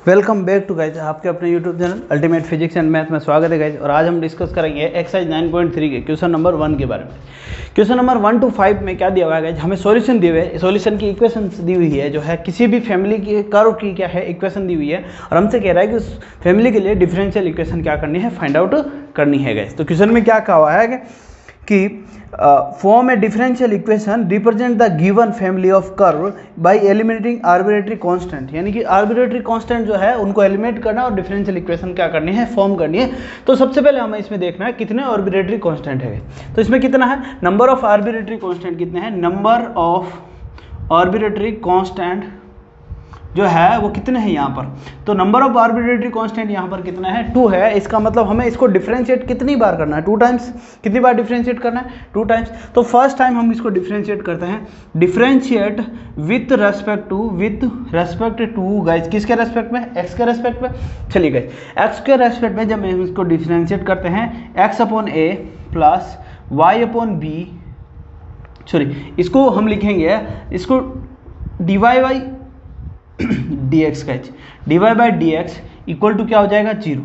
Welcome back to guys, आपके अपने YouTube channel ultimate physics and math में स्वागत है गाइज। और आज हम डिस्कस करेंगे एक्सरसाइज 9.3 के क्वेश्चन नंबर 1 के बारे में। क्वेश्चन नंबर 1 to 5 में क्या दिया हुआ है गाइज, हमें सॉल्यूशन दिए हुए, सॉल्यूशन की इक्वेशन दी हुई है, जो है किसी भी फैमिली की कर्व की क्या है इक्वेशन दी हुई है, और हमसे कह रहा है कि उस फैमिली के लिए डिफरेंशियल इक्वेशन क्या करनी है, फाइंड आउट करनी है गाइज। तो क्वेश्चन में क्या कहा हुआ है कि form a differential equation represent the given family of curve y eliminating arbitrary constant, यानी कि आर्बिट्रेटरी कांस्टेंट जो है उनको एलिमिनेट करना और डिफरेंशियल इक्वेशन क्या करनी है, फॉर्म करनी है। तो सबसे पहले हमें इसमें देखना है कितने आर्बिट्रेटरी कांस्टेंट है। तो इसमें कितना है, नंबर ऑफ आर्बिट्रेटरी कांस्टेंट कितने हैं, नंबर ऑफ आर्बिट्रेटरी कांस्टेंट जो है वो कितने हैं यहाँ पर। तो नंबर ऑफ आर्बिट्रेटरी कांस्टेंट यहाँ पर कितना है, 2 है। इसका मतलब हमें इसको डिफरेंशिएट कितनी बार करना है, 2 टाइम्स। कितनी बार डिफरेंशिएट करना है, 2 टाइम्स। तो फर्स्ट टाइम हम इसको डिफरेंशिएट करते हैं, differentiate with respect to guys, किसके रेस्पेक्ट में, एक्स के रेस्पेक्ट में। चलिए गाइज, एक्स के रेस्पेक्ट में जब हम इसको डिफरेंशिएट करते हैं, x upon a plus y upon b, sorry इसको हम लिखेंगे, इसको d Y by D x guys, d Y by D x equal to क्या हो जाएगा, 0।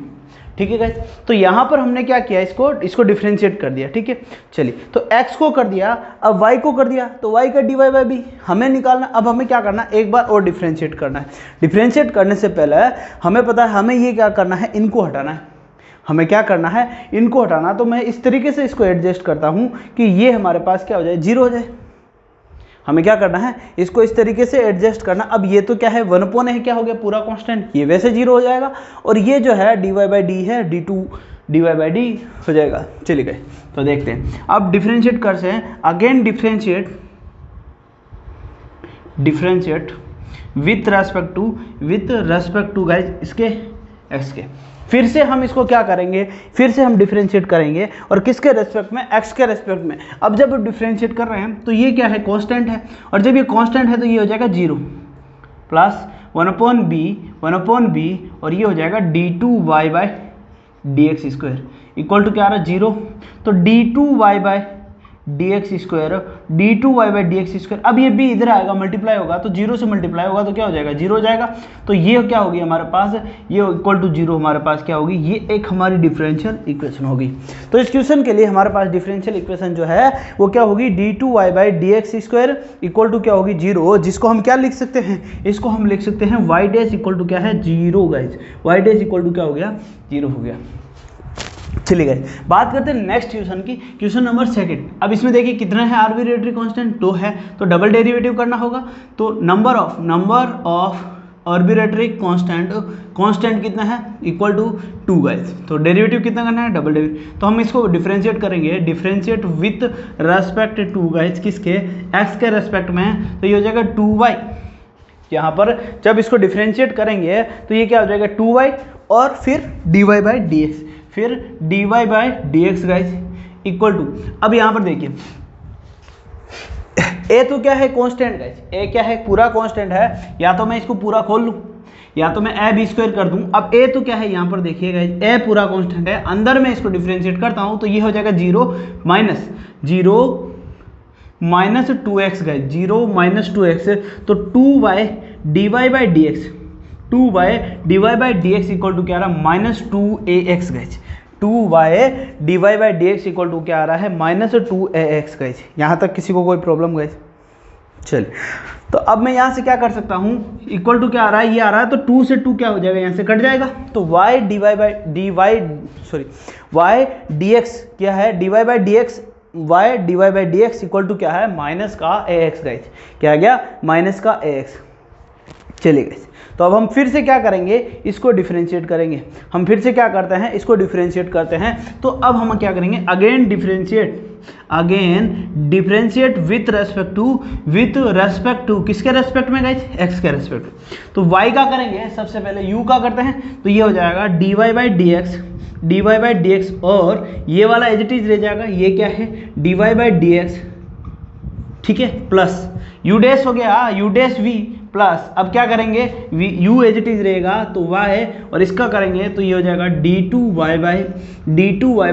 ठीक है गाइज, तो यहाँ पर हमने क्या किया, इसको डिफरेंशिएट कर दिया। ठीक है, चलिए तो x को कर दिया, अब y को कर दिया, तो y का डी वाई बाई बी हमें निकालना। अब हमें क्या करना, एक बार और डिफरेंशिएट करना है। डिफरेंशिएट करने से पहले हमें पता है हमें ये क्या करना है, इनको हटाना है। हमें क्या करना है, इनको हटाना। तो मैं इस तरीके से इसको एडजस्ट करता हूँ कि ये हमारे पास क्या हो जाए, 0 हो जाए। हमें क्या करना है, इसको इस तरीके से एडजस्ट करना। अब ये तो क्या है, 1 अपॉन है, क्या हो गया पूरा कांस्टेंट, ये वैसे 0 हो जाएगा। और ये जो है डी वाई बाई डी है, d2 D Y by D हो जाएगा। चलिए गए, तो देखते हैं अब डिफरेंशिएट कर से again differentiate with respect to guys इसके x के। फिर से हम इसको क्या करेंगे, फिर से हम डिफरेंशिएट करेंगे, और किसके रेस्पेक्ट में, x के रेस्पेक्ट में। अब जब डिफरेंशिएट कर रहे हैं तो ये क्या है, कांस्टेंट है, और जब ये कांस्टेंट है तो ये हो जाएगा 0 प्लस 1 अपॉन बी, और ये हो जाएगा d2 Y by D x square equal to क्या आ रहा है, 0। तो d2 Y by D x square, d2 Y by D x square. अब ये b इधर आएगा, मल्टीप्लाई होगा, तो 0 से मल्टीप्लाई होगा तो क्या हो जाएगा, 0 हो जाएगा। तो ये क्या होगी हमारे पास, ये इक्वल टू 0 हमारे पास क्या होगी, ये एक हमारी डिफरेंशियल इक्वेशन होगी। तो इस क्वेश्चन के लिए हमारे पास डिफरेंशियल इक्वेशन जो है वो क्या होगी, d2 Y by D x square equal to क्या होगी, 0। जिसको हम क्या लिख सकते हैं, इसको हम लिख सकते हैं वाई डैश इक्वल टू क्या है, 0 guys. Y dash equal to क्या हो गया, 0 हो गया। चलिए गाइस, बात करते हैं नेक्स्ट क्वेश्चन की, क्वेश्चन नंबर 2। अब इसमें देखिए कितने हैं आर्बिट्रेटरी कांस्टेंट, 2 है, तो डबल डेरिवेटिव करना होगा। तो नंबर ऑफ आर्बिट्रेटरी कांस्टेंट कितना है, इक्वल टू 2 गाइस। तो डेरिवेटिव कितना करना है, डबल डेरिवेटिव। तो हम इसको डिफरेंशिएट करेंगे, differentiate with respect to guys, किसके, x के रेस्पेक्ट में। तो ये हो जाएगा 2y। यहाँ पर जब इसको डिफरेंशिएट करेंगे तो ये क्या हो जाएगा, 2y, और फिर dy बाई डी एक्स, फिर dy by D x guys equal to. अब यहाँ पर देखिए a तो क्या है, कांस्टेंट गाइज, a क्या है, पूरा कांस्टेंट है। या तो मैं इसको पूरा खोल लूँ, या तो मैं a b स्क्वायर कर दूँ। अब a तो क्या है, यहाँ पर देखिए गाइज, a पूरा कांस्टेंट है, अंदर में इसको डिफरेंशिएट करता हूँ तो ये हो जाएगा 0 minus 2x guys, 0 minus 2x, तो 2y dy by D X, 2y dy by D x equal to क्या आ रहा है, minus 2ax guys. 2y dy by D x equal to क्या आ रहा है, माइनस 2ax गाइज। यहाँ तक किसी को कोई प्रॉब्लम गाइज। चलिए, तो अब मैं यहाँ से क्या कर सकता हूँ, इक्वल टू क्या आ रहा है, ये आ रहा है, तो 2 से 2 क्या हो जाएगा, यहाँ से कट जाएगा। तो y dx क्या है, dy by D X, y dy by D x equal to क्या है, माइनस का ax गाइज। क्या आ गया, माइनस का ax। चलिए गाइस, तो अब हम फिर से क्या करेंगे, इसको डिफरेंशिएट करेंगे। हम फिर से क्या करते हैं, इसको डिफरेंशिएट करते हैं। तो अब हम क्या करेंगे, again differentiate with respect to किसके रेस्पेक्ट में गाइस, x के रेस्पेक्ट। तो y का करेंगे, सबसे पहले u का करते हैं। तो ये हो जाएगा dy बाई डी एक्स, और ये वाला एज इट इज रह जाएगा, ये क्या है, dy बाई डी एक्स, ठीक है, प्लस u डैश हो गया, u डैश v प्लस, अब क्या करेंगे, u एज इट इज रहेगा, तो y, और इसका करेंगे तो ये हो जाएगा d2 Y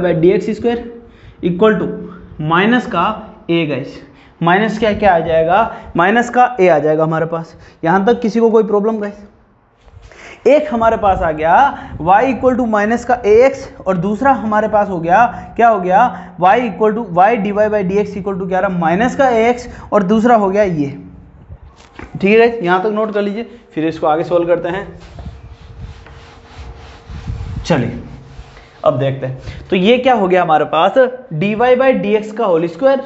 by D x square equal to minus का a गाइस। माइनस क्या आ जाएगा, माइनस का a आ जाएगा हमारे पास। यहाँ तक किसी को कोई प्रॉब्लम गाइस? एक हमारे पास आ गया y इक्वल टू माइनस का ax और दूसरा हमारे पास हो गया क्या हो गया y equal to y divide by D x equal to क्या रहा माइनस का ax और दूसरा हो गया ये। ठीक है, यहाँ तक नोट कर लीजिए, फिर इसको आगे सोल्व करते हैं। चलिए अब देखते हैं, तो ये क्या हो गया हमारे पास dy बाई डी एक्स का whole square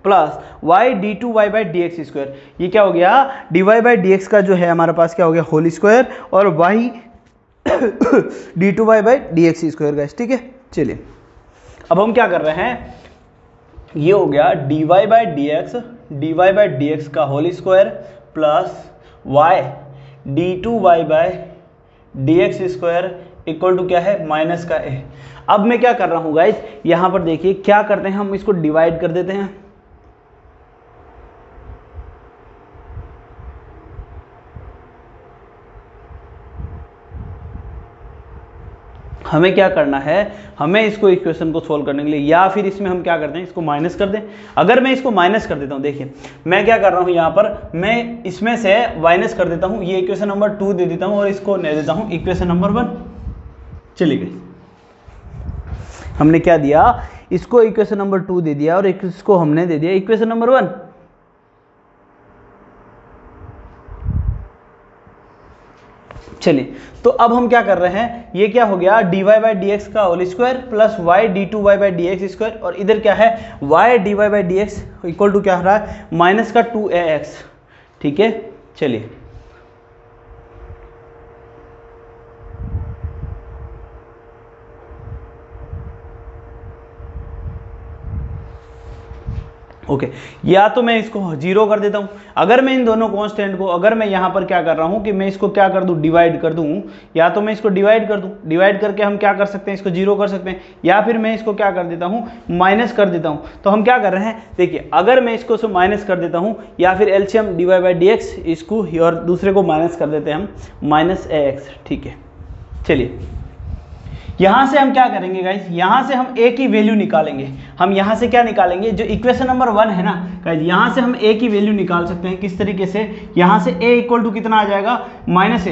plus Y D two Y by D x square. ये क्या हो गया D Y by D x का जो है हमारे पास क्या हो गया होल स्क्वायर और Y D two Y by D x square का। ठीक है, चलिए अब हम क्या कर रहे हैं, ये हो गया D Y by D x का whole square plus Y D two Y by D x square equal to क्या है माइनस का ए। अब मैं क्या कर रहा हूँ गाइस, यहाँ पर देखिए क्या करते हैं, हम इसको डिवाइड कर देते हैं। हमें क्या करना है, हमें इसको इक्वेशन को सोल्व करने के लिए, या फिर इसमें हम क्या करते हैं इसको माइनस कर दें। अगर मैं इसको माइनस कर देता हूँ, देखिए मैं क्या कर रहा हूँ यहाँ पर, मैं इसमें से माइनस कर देता हूँ, ये इक्वेशन नंबर 2 दे देता हूँ और इसको दे देता हूँ इक्वेशन नंबर 1। चली गई, हमने क्या दिया, इसको इक्वेशन नंबर 2 दे दिया और इसको हमने दे दिया इक्वेशन नंबर 1। चलिए तो अब हम क्या कर रहे हैं, ये क्या हो गया D Y by D x का whole square plus Y D two Y by D x square और इधर क्या है y D Y by D x equal to क्या हो रहा है माइनस का 2ax। ठीक है, चलिए ओके या तो मैं इसको 0 कर देता हूं, अगर मैं इन दोनों कांस्टेंट को, अगर मैं यहां पर क्या कर रहा हूं कि मैं इसको क्या कर दूं डिवाइड कर दूं, या तो मैं इसको डिवाइड कर दूं, डिवाइड करके हम क्या कर सकते हैं इसको 0 कर सकते हैं, या फिर मैं इसको क्या कर देता हूं माइनस कर देता हूं। तो हम क्या कर रहे हैं, देखिए अगर मैं इसको माइनस कर देता हूं या फिर LCM D Y by D X, इसको और दूसरे को माइनस कर देते हैं हम माइनस ax। ठीक है, चलिए यहां से हम क्या करेंगे गाइस, यहां से हम a की वैल्यू निकालेंगे। हम यहां से क्या निकालेंगे, जो इक्वेशन नंबर 1 है ना गाइस, यहां से हम a की वैल्यू निकाल सकते हैं। किस तरीके से, यहां से a इक्वल टू कितना आ जाएगा माइनस a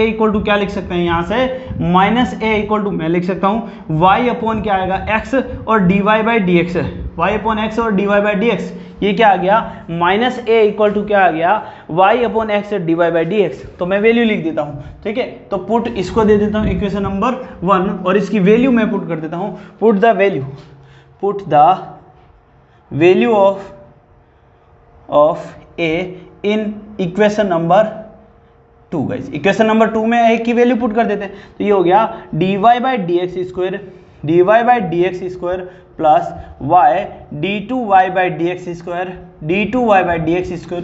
इक्वल टू क्या लिख सकते हैं, यहां से माइनस a इक्वल टू मैं लिख सकता हूं y अपॉन क्या आएगा x और dy by D X, y upon x और dy बाई डी एक्स। ये क्या आ गया माइनस a इक्वल टू क्या आ गया y upon X D Y by D X. तो मैं वैल्यू लिख देता हूँ। ठीक है, तो पुट इसको दे देता हूँ इक्वेशन नंबर 1 और इसकी वैल्यू मैं पुट कर देता हूँ। Put the value of a in equation number 2 guys. Equation number 2 में a की वैल्यू पुट कर देते हैं, तो ये हो गया dy by D x square plus Y D two Y by D x square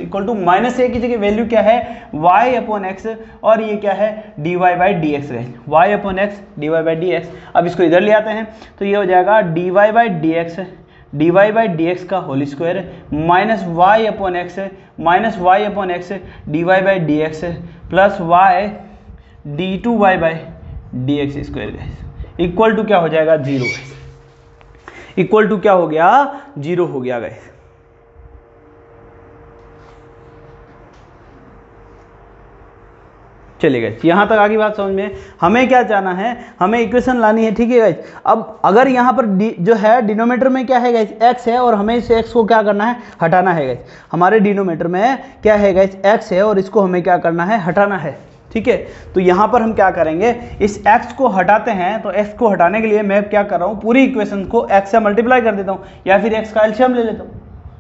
equal to minus a की जगह वैल्यू क्या है y अपॉन एक्स और ये क्या है dy बाई डी एक्स है, y upon X dy by D x. अब इसको इधर ले आते हैं तो ये हो जाएगा dy बाई डी एक्स का whole square minus y upon X dy by D x plus y D two Y by D x square equal to क्या हो जाएगा 0। इक्वल टू क्या हो गया 0 हो गया गाइस। चलिए गाइस यहां तक आगे बात समझ में, हमें क्या जाना है, हमें इक्वेशन लानी है। ठीक है गाइस, अब अगर यहां पर जो है डिनोमिनेटर में क्या है गाइस x है और हमें इस x को क्या करना है हटाना है गाइस। हमारे डिनोमिनेटर में क्या है गाइस x है और इसको हमें क्या करना है हटाना है। ठीक है, तो यहाँ पर हम क्या करेंगे, इस x को हटाते हैं। तो x को हटाने के लिए मैं क्या कर रहा हूँ, पूरी इक्वेशन को x से मल्टीप्लाई कर देता हूँ या फिर x का एलसीएम ले लेता हूँ,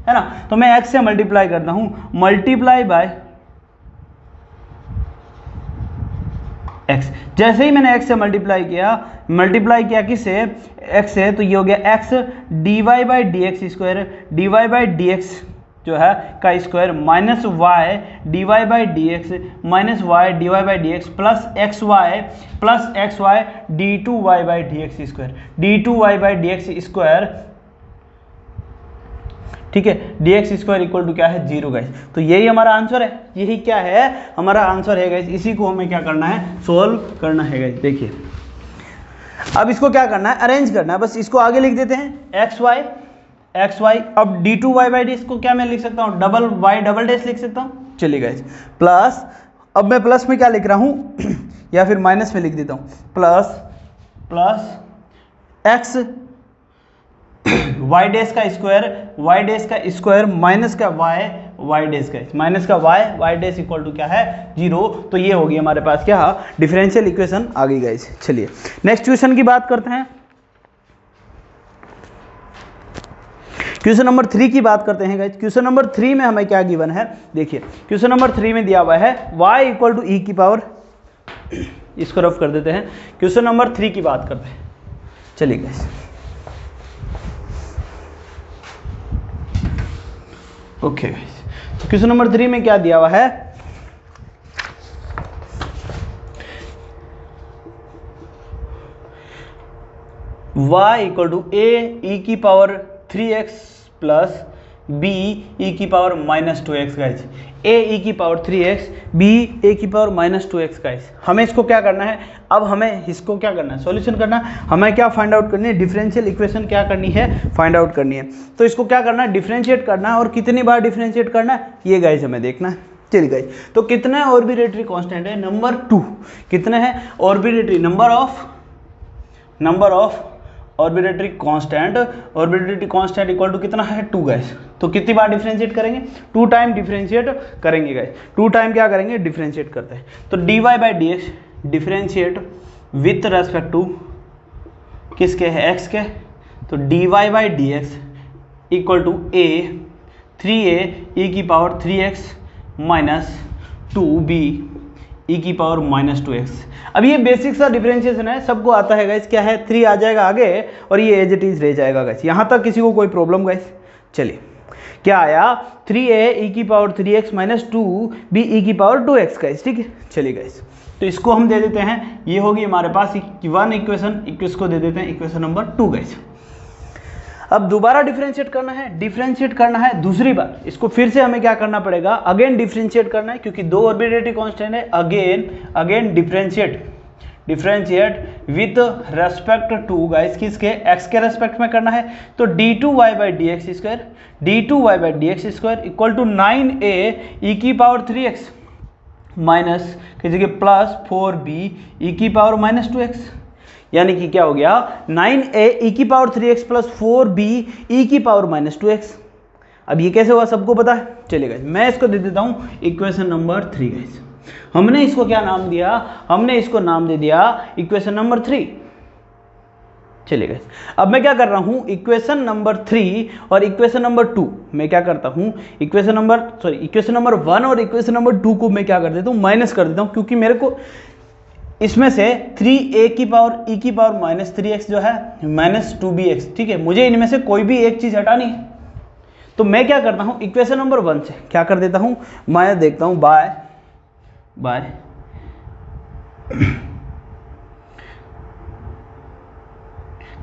है ना। तो मैं x से मल्टीप्लाई करता हूँ, मल्टीप्लाई बाय x। जैसे ही मैंने x से मल्टीप्लाई किया किससे x से, तो ये हो गया x dy by D x square dy by D X जो है का square minus Y D Y by D X minus Y D Y by D x plus x Y D two Y by D x square D x square. ठीक है, D x square equal to क्या है 0 guys. तो यही हमारा answer है, यही क्या है हमारा आंसर है गाइस। इसी को हमें क्या करना है सोल्व करना है गाइस। देखिए अब इसको क्या करना है अरेंज करना है, बस इसको आगे लिख देते हैं एक्स वाई। अब D two Y by D इसको क्या मैं लिख सकता हूँ डबल वाई डबल डैश लिख सकता हूँ। चलिए गाइस प्लस अब मैं प्लस में क्या लिख रहा हूँ या फिर माइनस में लिख देता हूँ, प्लस एक्स वाई डैश का स्क्वायर माइनस का वाई डैश का माइनस का वाई डैश इक्वल टू क्या है 0। तो ये होगी हमारे पास क्या डिफरेंशियल इक्वेशन आ गई गाइस। चलिए नेक्स्ट क्वेश्चन की बात करते हैं, क्वेश्चन नंबर 3 की बात करते हैं गाइस। क्वेश्चन नंबर 3 में हमें क्या गिवन है, देखिए क्वेश्चन नंबर 3 में दिया हुआ है y इक्वल टू ई की पावर, इसको रफ कर देते हैं, क्वेश्चन नंबर 3 की बात करते हैं। चलिए गाइस ओके गाइस, तो क्वेश्चन नंबर 3 में क्या दिया हुआ है, y equal to a e की power 3x plus b e की power minus 2x guys, a e की पावर 3x b a की पावर माइनस 2x गाइस। हमें इसको क्या करना है, अब हमें इसको क्या करना है, सॉल्यूशन करना है, हमें क्या फाइंड आउट करनी है, डिफरेंशियल इक्वेशन क्या करनी है, फाइंड आउट करनी है। तो इसको क्या करना है, डिफरेंशिएट करना है, और कितनी बार डिफरेंशिएट करना है ये गाइस हमें देखना है। चलिए गाइस, तो कितने ऑर्बिट्रेटरी कांस्टेंट है, नंबर 2, कितने हैं arbitrary, number of arbitrary constant equal to कितना है 2 गाइस। तो कितनी बार डिफरेंशिएट करेंगे, 2 टाइम डिफरेंशिएट करेंगे गाइस, 2 टाइम क्या करेंगे, डिफरेंशिएट करते हैं। तो dy by D X differentiate with respect to किसके है, x के, तो dy by D x equal to a 3a e की power 3x minus 2b e की पावर माइनस 2x। अब ये बेसिक सा डिफरेंशिएशन है, सबको आता है गाइस, क्या है 3 आ जाएगा आगे और ये एज इट इज रह जाएगा गाइस, यहाँ तक किसी को कोई प्रॉब्लम गाइस। चलिए क्या आया 3a e की power 3x minus 2b e की पावर 2x गाइस, ठीक है। चलिए गाइस, तो इसको हम दे देते हैं, ये होगी हमारे पास 1 इक्वेशन, इसको दे देते हैं इक्वेशन नंबर 2 गाइस। अब दोबारा डिफरेंशिएट करना है दूसरी बार, इसको फिर से हमें क्या करना पड़ेगा, अगेन डिफरेंशिएट करना है, क्योंकि 2 ऑर्बिट्रेटरी कांस्टेंट है। Again differentiate with respect to guys, किसके, x के रेस्पेक्ट में करना है। तो d2y by D x square equal to 9a e की पावर 3x माइनस की जगह प्लस 4b e की पावर माइनस 2x, यानी कि क्या हो गया 9a e की power 3x plus 4b e की पावर माइनस 2x। अब ये कैसे हुआ सबको पता है। चलिए गाइस, मैं इसको दे देता हूँ इक्वेशन नंबर 3 गाइस। हमने इसको क्या नाम दिया, हमने इसको नाम दे दिया इक्वेशन नंबर 3। चलिए गाइस, अब मैं क्या कर रहा हूँ, इक्वेशन नंबर 3 और इक्वेशन नंबर 2 मैं क्या करता हूँ, इक्वेशन नंबर 1 और इक्वेशन नंबर 2 को मैं क्या कर देता हूँ, माइनस कर देता हूँ, क्योंकि मेरे को इसमें से 3a की पावर e की पावर माइनस 3x जो है माइनस 2bx, ठीक है, मुझे इनमें से कोई भी एक चीज हटानी है। तो मैं क्या करता हूँ, इक्वेशन नंबर 1 से क्या कर देता हूँ, मैं देखता हूँ by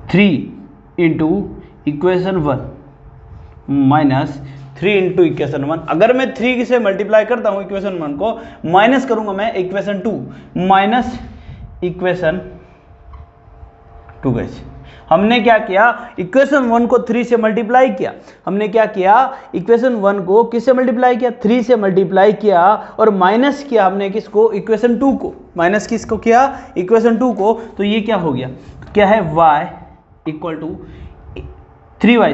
3 into equation 1 minus 3 into equation 1। अगर मैं 3 से मल्टीप्लाई करता हूँ इक्वेशन 1 को, माइनस करूंगा मैं इक्वेशन 2 माइनस इक्वेशन 2 गाइस। हमने क्या किया, इक्वेशन 1 को 3 से मल्टीप्लाई किया, हमने क्या किया, इक्वेशन 1 को किससे मल्टीप्लाई किया, 3 से मल्टीप्लाई किया, और माइनस किया हमने किसको, इक्वेशन 2 को, माइनस किसको किया, इक्वेशन 2 को। तो ये क्या हो गया, क्या है y इक्वल टू 3y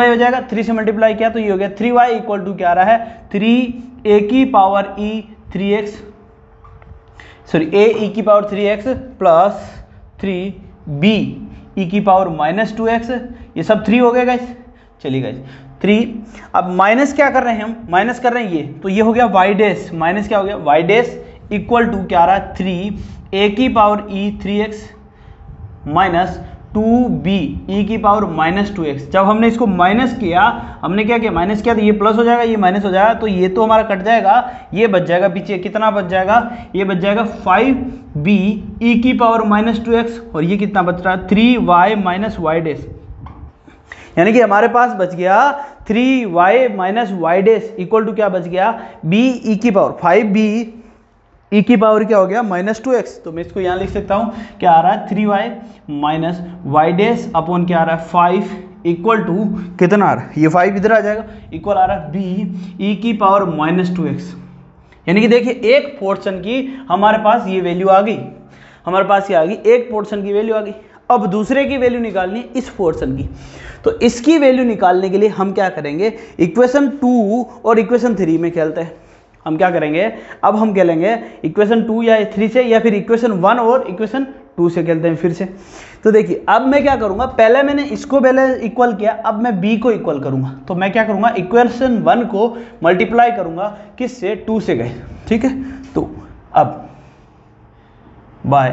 हो जाएगा, 3 से मल्टीप्लाई किया तो ये हो गया 3y इक्वल टू क्या आ रहा है, 3a की power e 3x a e की power 3x plus 3b e की पावर माइनस 2x, ये सब 3 हो गए गाइस। चलिए गाइस 3, अब माइनस क्या कर रहे हैं हम, माइनस कर रहे हैं ये, तो ये हो गया y डैश, माइनस क्या हो गया y डैश इक्वल टू क्या आ रहा है 3a की power e 3x minus 2b e की पावर माइनस 2x। जब हमने इसको माइनस किया, हमने क्या किया, माइनस किया तो ये प्लस हो जाएगा, ये माइनस हो जाएगा, तो ये तो हमारा कट जाएगा, ये बच जाएगा पीछे, कितना बच जाएगा, ये बच जाएगा 5b e की पावर माइनस 2x, और ये कितना बच रहा है 3y माइनस y डैश, यानी कि हमारे पास बच गया 3y minus y dash equal to क्या बच गया, b e की पावर 5b e की पावर क्या हो गया माइनस 2x। तो मैं इसको यहाँ लिख सकता हूँ, क्या आ रहा है 3y minus y dash upon क्या आ रहा है 5 इक्वल टू कितना आ रहा है, ये 5 इधर आ जाएगा, इक्वल आ रहा है b e की पावर माइनस 2x, यानी कि देखिए एक पोर्शन की हमारे पास ये वैल्यू आ गई, हमारे पास ये आ गई, एक पोर्शन की वैल्यू आ गई। अब दूसरे की वैल्यू निकालनी है इस पोर्शन की, तो इसकी वैल्यू निकालने के लिए हम क्या करेंगे, इक्वेशन 2 और इक्वेशन 3 में खेलते हैं। हम क्या करेंगे, अब हम खेलेंगे इक्वेशन 2 या 3 से, या फिर इक्वेशन 1 और इक्वेशन 2 से खेलते हैं फिर से। तो देखिए अब मैं क्या करूंगा, पहले मैंने इसको पहले इक्वल किया, अब मैं b को इक्वल करूंगा। तो मैं क्या करूंगा, इक्वेशन 1 को मल्टीप्लाई करूंगा किससे, 2 से गए, ठीक है। तो अब बाय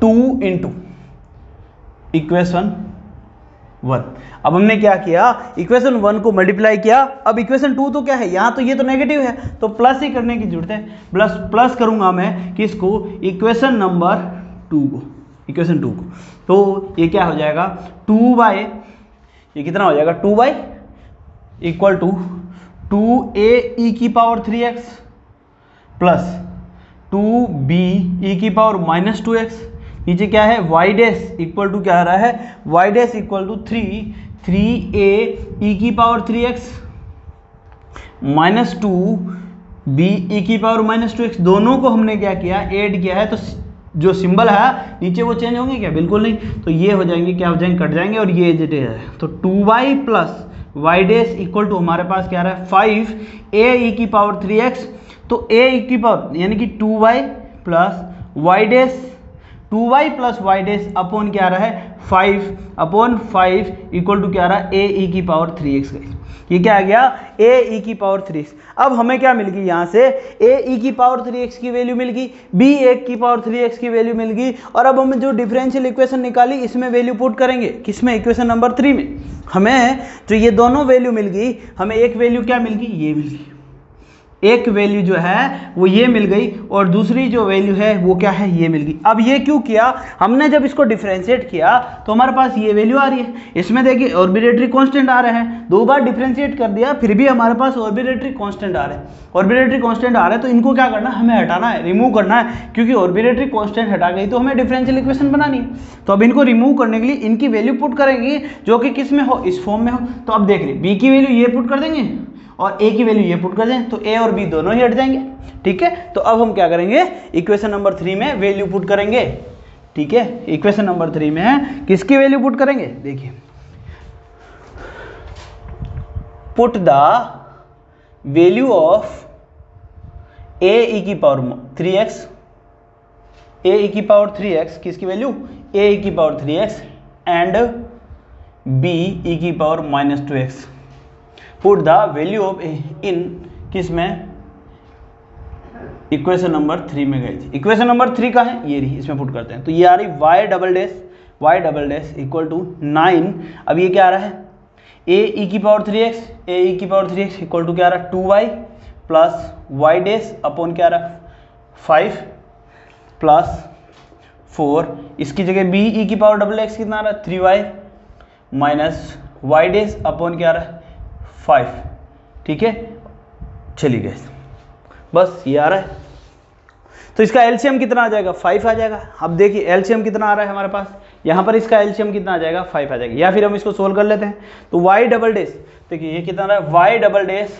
2 इंटू इक्वेशन 1, अब हमने क्या किया, इक्वेशन 1 को मल्टीप्लाई किया। अब इक्वेशन 2 तो क्या है, यहाँ तो ये तो नेगेटिव है, तो प्लस ही करने की जरूरत है। प्लस करूंगा मैं किसको, इक्वेशन नंबर 2 को, इक्वेशन 2 को। तो ये क्या हो जाएगा, 2 बाय, ये कितना हो जाएगा, 2 by equal to 2a e की power 3x plus 2b e की पावर माइनस 2x। नीचे क्या है, y डैश इक्वल टू क्या आ रहा है, y dash equal to 3a e की power 3x minus 2b e की पावर माइनस 2x। दोनों को हमने क्या किया, ऐड किया है, तो जो सिंबल है नीचे वो चेंज होंगे क्या, बिल्कुल नहीं। तो ये हो जाएंगे, क्या हो जाएंगे, कट जाएंगे, और ये एज है। तो 2y plus y dash equal to हमारे पास क्या आ रहा है, 5a e की पावर 3x। तो a e की पावर यानी कि 2y plus y dash, 2y plus y dash upon क्या आ रहा है, 5/5 इक्वल टू क्या आ रहा है, a e की पावर 3x। ये क्या आ गया, a e की पावर 3x। अब हमें क्या मिल गई यहाँ से, a e की पावर 3x की वैल्यू मिल गई, b a की पावर 3x की वैल्यू मिल गई। और अब हमें जो डिफरेंशियल इक्वेशन निकाली इसमें वैल्यू पुट करेंगे, किसमें, इक्वेशन नंबर 3 में। हमें जो ये दोनों वैल्यू मिल गई, हमें एक वैल्यू क्या मिल गई, ये मिल गई, एक वैल्यू जो है वो ये मिल गई, और दूसरी जो वैल्यू है वो क्या है, ये मिल गई। अब ये क्यों किया, हमने जब इसको डिफरेंशिएट किया तो हमारे पास ये वैल्यू आ रही है। इसमें देखिए ऑर्बिट्रेटरी कांस्टेंट आ रहे हैं, 2 बार डिफरेंशिएट कर दिया फिर भी हमारे पास ऑर्बिट्रेटरी कांस्टेंट आ रहे हैं। ऑर्बिट्रेटरी कांस्टेंट आ रहे हैं तो इनको क्या करना है, हमें हटाना है, रिमूव करना है, क्योंकि ऑर्बिट्रेटरी कांस्टेंट हटा गई तो हमें डिफरेंशियल इक्वेशन बनानी है। तो अब इनको रिमूव करने के लिए इनकी वैल्यू पुट करेंगे जो कि किस में हो, इस फॉर्म में हो। तो अब देख लीजिए बी की वैल्यू ये पुट कर देंगे और a की वैल्यू ये पुट कर दें, तो a और b दोनों ही हट जाएंगे, ठीक है। तो अब हम क्या करेंगे, इक्वेशन नंबर 3 में वैल्यू पुट करेंगे, ठीक है। इक्वेशन नंबर 3 में किसकी वैल्यू पुट करेंगे, देखिए, put the value of a e की पावर 3x, a e की पावर 3x, किसकी वैल्यू, a e की power 3x and b e की power minus 2x। Put the value of इन किस में, इक्वेशन नंबर 3 में गई थी। इक्वेशन नंबर 3 का है, ये रही, इसमें पुट करते हैं। तो ये आ रही y double dash equal to 9। अब ये क्या आ रहा है, a e की पावर 3x, a e की पावर 3x इक्वल टू क्या आ रहा है, 2y plus y dash upon क्या आ रहा है, 5 प्लस 4। इसकी जगह b e की पावर डबल x कितना आ रहा है, 3y minus y dash upon क्या आ रहा है, 5, ठीक है। चलिए गए, बस ये आ रहा है। तो इसका एलसीएम कितना आ जाएगा, 5 आ जाएगा। अब देखिए एलसीएम कितना आ रहा है हमारे पास, यहाँ पर इसका एलसीएम कितना आ जाएगा, 5 आ जाएगा। या फिर हम इसको सोल्व कर लेते हैं, तो y डबल डैश, देखिए ये कितना आ रहा है, y double dash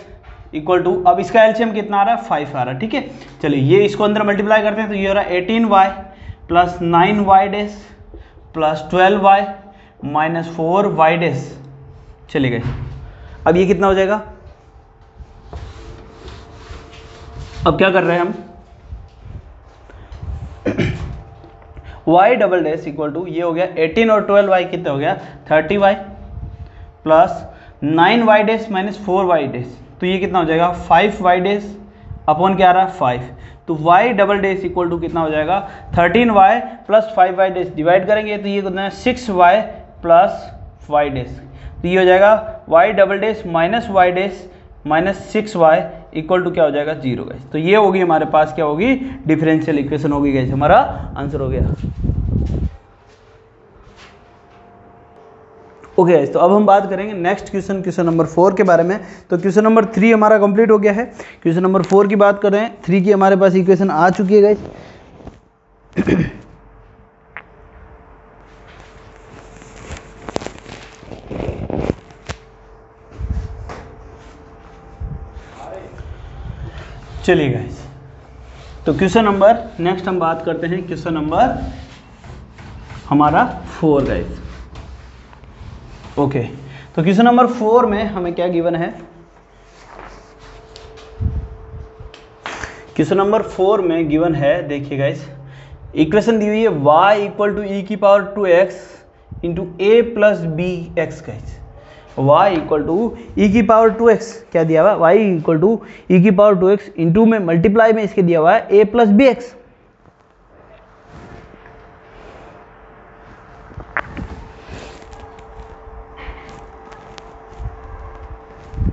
equal to, अब इसका एलसीएम कितना आ रहा है, 5 आ रहा है, ठीक है। चलिए ये इसको अंदर मल्टीप्लाई करते हैं, तो ये हो रहा है 18y plus 9y dash plus 12y minus 4y dash. चलिए गए, अब ये कितना हो जाएगा, अब क्या कर रहे हैं हम, y double dash equal to, ये हो गया 18 और 12y कितना हो गया, 30y plus 9y dash minus 4y dash, तो ये कितना हो जाएगा, 5y डैश अपॉन क्या आ रहा है, 5। तो y double dash equal to कितना हो जाएगा, 13y plus 5y dash, divide करेंगे तो ये कितना है, 6y प्लस y डैश। तो ये हो जाएगा y double dash minus y dash minus 6y equal to क्या हो जाएगा, 0 गाइस। तो ये होगी हमारे पास, क्या होगी, डिफरेंशियल इक्वेशन होगी गाइस, हमारा आंसर हो गया। ओके गाइस, तो अब हम बात करेंगे नेक्स्ट क्वेश्चन, क्वेश्चन नंबर 4 के बारे में। तो क्वेश्चन नंबर 3 हमारा कंप्लीट हो गया है। क्वेश्चन नंबर 4 की बात कर रहे हैं, 3 की हमारे पास इक्वेशन आ चुकी है गाइस। चलिए गाइस, तो क्वेश्चन नंबर नेक्स्ट हम बात करते हैं, क्वेश्चन नंबर हमारा 4 गाइस। ओके, तो क्वेश्चन नंबर 4 में हमें क्या गिवन है? क्वेश्चन नंबर 4 में गिवन है, देखिए गाइस, इक्वेशन दी हुई है y इक्वल टू ई की power 2x into a plus b x. Guys y equal to e की पावर 2x क्या दिया हुआ है? y इक्वल टू ई की पावर 2x इंटू में मल्टीप्लाई में इसके दिया हुआ है a प्लस बी एक्स।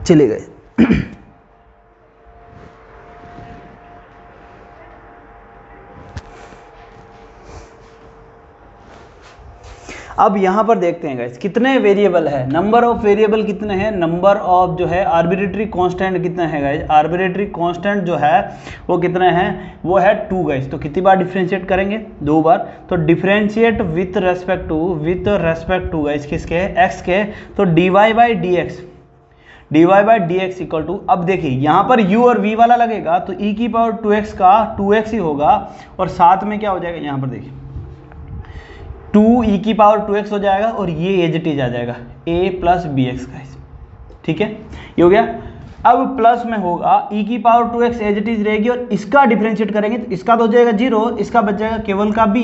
चले गए। अब यहां पर देखते हैं गाइस कितने वेरिएबल है, नंबर ऑफ वेरिएबल कितने हैं, नंबर ऑफ जो है आर्बिट्रेटरी कांस्टेंट कितने हैं गाइस? आर्बिट्रेटरी कांस्टेंट जो है वो कितने हैं? वो है 2 गाइस। तो कितनी बार डिफरेंशिएट करेंगे? 2 बार। तो differentiate with respect to guys किसके? x के। तो dy by D x equal to, अब देखिए यहाँ पर u और v वाला लगेगा तो e की पावर 2x का 2x ही होगा, और साथ में क्या हो जाएगा यहाँ पर देखिए 2 e की पावर 2x हो जाएगा, और ये एज इट इज आ जाएगा a प्लस बी एक्स का। ठीक है, ये हो गया। अब प्लस में होगा e की power 2x as it is रहेगी, और इसका डिफरेंशिएट करेंगे तो इसका तो हो जाएगा 0, इसका बच जाएगा केवल का b।